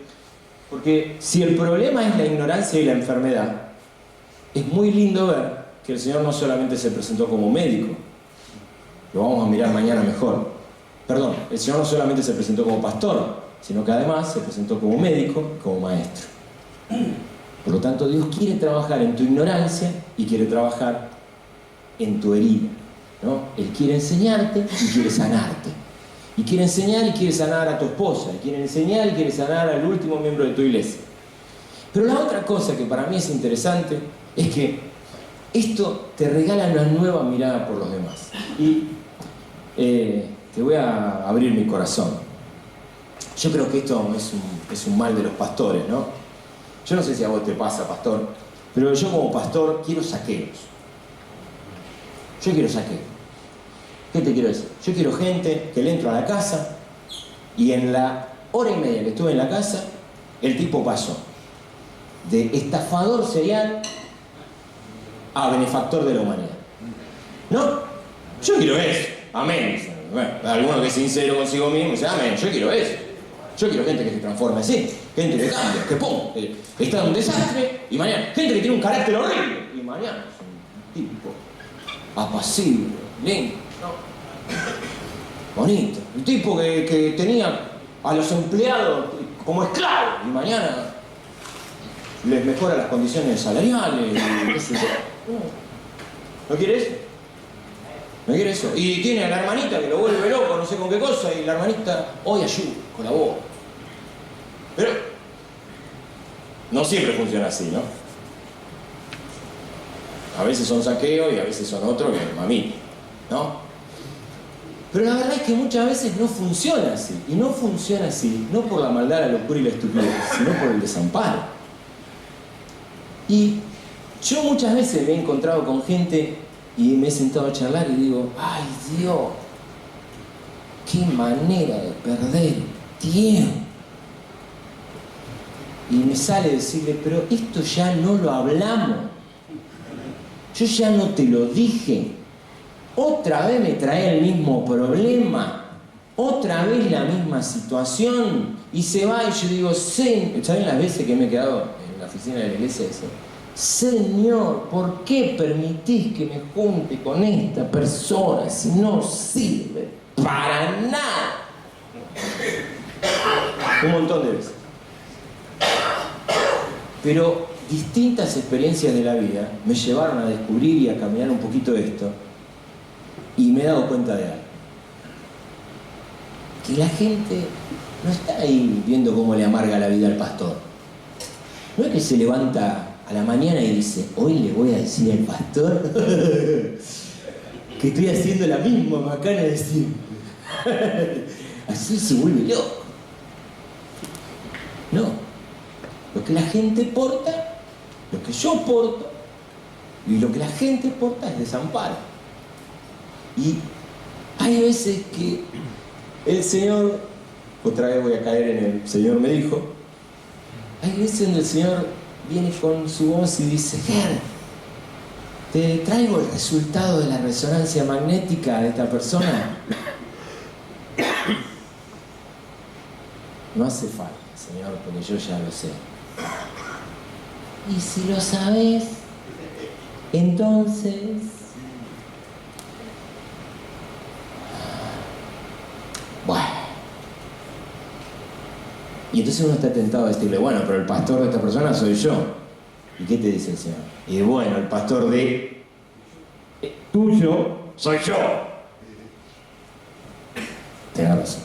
porque si el problema es la ignorancia y la enfermedad, es muy lindo ver que el Señor no solamente se presentó como médico, lo vamos a mirar mañana mejor. Perdón, el Señor no solamente se presentó como pastor, sino que además se presentó como médico, como maestro. Por lo tanto, Dios quiere trabajar en tu ignorancia y quiere trabajar en tu herida, ¿no? Él quiere enseñarte y quiere sanarte. Y quiere enseñar y quiere sanar a tu esposa. Y quiere enseñar y quiere sanar al último miembro de tu iglesia. Pero la otra cosa que para mí es interesante es que esto te regala una nueva mirada por los demás. Y te voy a abrir mi corazón. Yo creo que esto es un mal de los pastores, ¿no? Yo no sé si a vos te pasa, pastor, pero yo como pastor quiero saqueos. Yo quiero saqueos. ¿Qué te quiero decir? Yo quiero gente que le entro a la casa y en la hora y media que estuve en la casa, el tipo pasó de estafador serial a benefactor de la humanidad. ¿No? Yo quiero eso. Amén. Bueno, alguno que es sincero consigo mismo dice, amén, yo quiero eso. Yo quiero gente que se transforme así, gente que cambia, que pum, está en un desastre y mañana, gente que tiene un carácter horrible y mañana es un tipo apacible, lindo, ¿no? Bonito. El tipo que tenía a los empleados como esclavos y mañana les mejora las condiciones salariales y qué sé yo. ¿No quiere eso? ¿No quiere eso? Y tiene a la hermanita que lo vuelve loco, no sé con qué cosa, y la hermanita hoy ayuda, colabora. Pero no siempre funciona así, ¿no? A veces son saqueos y a veces son otros que mamita, ¿no? Pero la verdad es que muchas veces no funciona así. Y no funciona así, no por la maldad, la locura y la estupidez, sino por el desamparo. Y yo muchas veces me he encontrado con gente y me he sentado a charlar y digo, ¡ay Dios! ¡Qué manera de perder tiempo! Y me sale decirle, pero esto ya no lo hablamos. Yo ya no te lo dije. Otra vez me trae el mismo problema. Otra vez la misma situación. Y se va y yo digo, ¿saben las veces que me he quedado en la oficina de la iglesia? Señor, ¿por qué permitís que me junte con esta persona si no sirve para nada? Un montón de veces. Pero distintas experiencias de la vida me llevaron a descubrir y a caminar un poquito esto. Y me he dado cuenta de algo. Que la gente no está ahí viendo cómo le amarga la vida al pastor. No es que se levanta a la mañana y dice, hoy le voy a decir al pastor que estoy haciendo la misma macana de siempre. Así se vuelve loco. No. Lo que la gente porta, lo que yo porto y lo que la gente porta es desamparo. Y hay veces que el Señor, otra vez voy a caer en el Señor me dijo, hay veces donde el Señor viene con su voz y dice, Ger, te traigo el resultado de la resonancia magnética de esta persona. No hace falta. Señor, porque yo ya lo sé. Y si lo sabes, entonces... Bueno. Y entonces uno está tentado a decirle, bueno, pero el pastor de esta persona soy yo. ¿Y qué te dice el Señor? Y bueno, el pastor de tuyo soy yo. Tenés razón.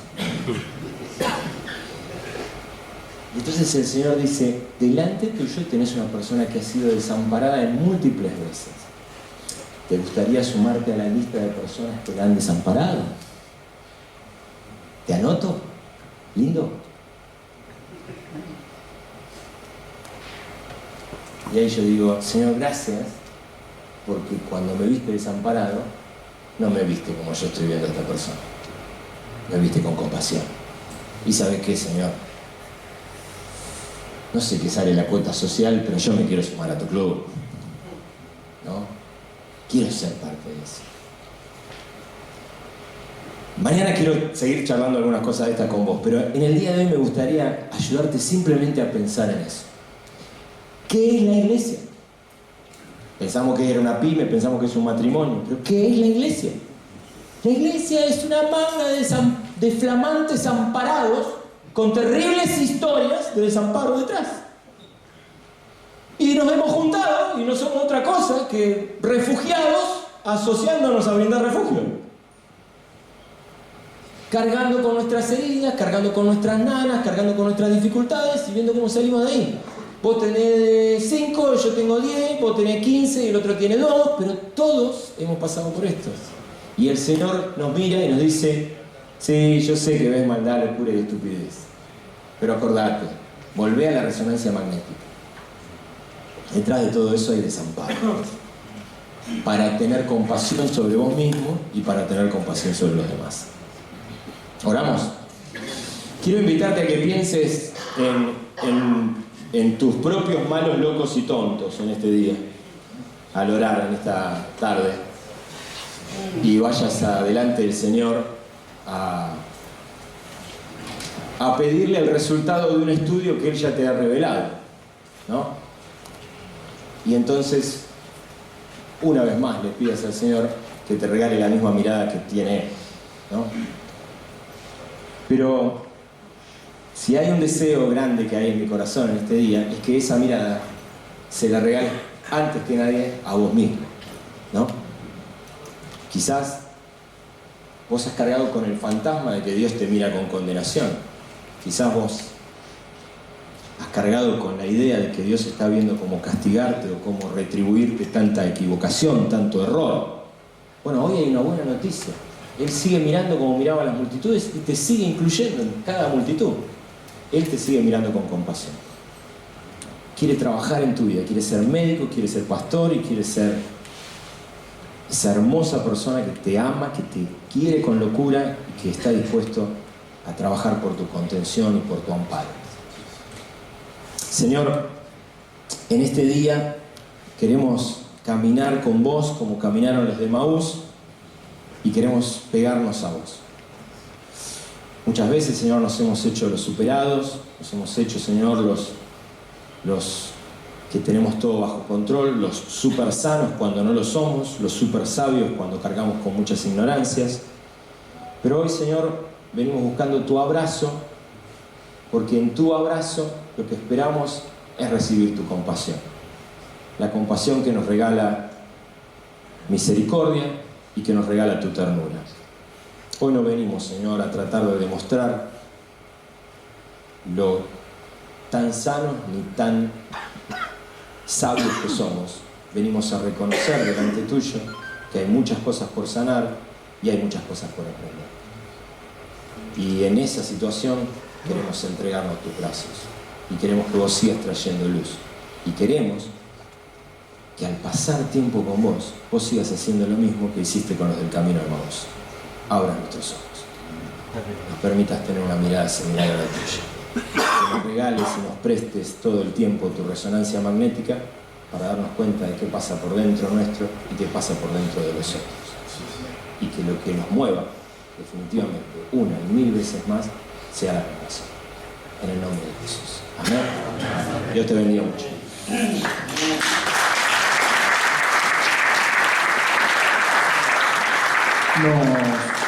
Y entonces el Señor dice, delante tuyo tenés una persona que ha sido desamparada en múltiples veces. ¿Te gustaría sumarte a la lista de personas que la han desamparado? ¿Te anoto? ¿Lindo? Y ahí yo digo, Señor, gracias, porque cuando me viste desamparado, no me viste como yo estoy viendo a esta persona. Me viste con compasión. ¿Y sabes qué, Señor? No sé qué sale la cuota social, pero yo me quiero sumar a tu club. ¿No? Quiero ser parte de eso. Mañana quiero seguir charlando algunas cosas de estas con vos, pero en el día de hoy me gustaría ayudarte simplemente a pensar en eso. ¿Qué es la iglesia? Pensamos que era una pyme, pensamos que es un matrimonio, pero ¿qué es la iglesia? La iglesia es una manga de flamantes amparados con terribles historias de desamparo detrás. Y nos hemos juntado y no somos otra cosa que refugiados asociándonos a brindar refugio. Cargando con nuestras heridas, cargando con nuestras nanas, cargando con nuestras dificultades y viendo cómo salimos de ahí. Vos tenés 5, yo tengo 10, vos tenés 15 y el otro tiene 2, pero todos hemos pasado por esto. Y el Señor nos mira y nos dice, sí, yo sé que ves maldad, locura y estupidez, pero acordate, volvé a la resonancia magnética. Detrás de todo eso hay desamparo. Para tener compasión sobre vos mismo y para tener compasión sobre los demás. ¿Oramos? Quiero invitarte a que pienses en tus propios malos, locos y tontos en este día, al orar en esta tarde, y vayas adelante del Señor a pedirle el resultado de un estudio que Él ya te ha revelado, ¿no? Y entonces, una vez más, le pidas al Señor que te regale la misma mirada que tiene Él, ¿no? Pero si hay un deseo grande que hay en mi corazón en este día, es que esa mirada se la regales antes que nadie a vos mismo, ¿no? Quizás vos has cargado con el fantasma de que Dios te mira con condenación. Quizás vos has cargado con la idea de que Dios está viendo cómo castigarte o cómo retribuirte tanta equivocación, tanto error. Bueno, hoy hay una buena noticia. Él sigue mirando como miraba a las multitudes y te sigue incluyendo en cada multitud. Él te sigue mirando con compasión. Quiere trabajar en tu vida, quiere ser médico, quiere ser pastor y quiere ser esa hermosa persona que te ama, que te quiere con locura y que está dispuesto a trabajar por tu contención y por tu amparo. Señor, en este día queremos caminar con vos como caminaron los de Emaús y queremos pegarnos a vos. Muchas veces, Señor, nos hemos hecho los superados, nos hemos hecho, Señor, los que tenemos todo bajo control, los super sanos cuando no lo somos, los super sabios cuando cargamos con muchas ignorancias. Pero hoy, Señor, venimos buscando tu abrazo, porque en tu abrazo lo que esperamos es recibir tu compasión. La compasión que nos regala misericordia y que nos regala tu ternura. Hoy no venimos, Señor, a tratar de demostrar lo tan sanos ni tan sabios que somos. Venimos a reconocer delante tuyo que hay muchas cosas por sanar y hay muchas cosas por aprender. Y en esa situación queremos entregarnos tus brazos y queremos que vos sigas trayendo luz. Y queremos que al pasar tiempo con vos, vos sigas haciendo lo mismo que hiciste con los del camino de Emaús. Abra nuestros ojos. Nos permitas tener una mirada similar a la tuya. Que nos regales y nos prestes todo el tiempo tu resonancia magnética para darnos cuenta de qué pasa por dentro nuestro y qué pasa por dentro de los otros. Y que lo que nos mueva, definitivamente, una y mil veces más, sea la compasión. en el nombre de Jesús. Amén. Dios te bendiga mucho. Nos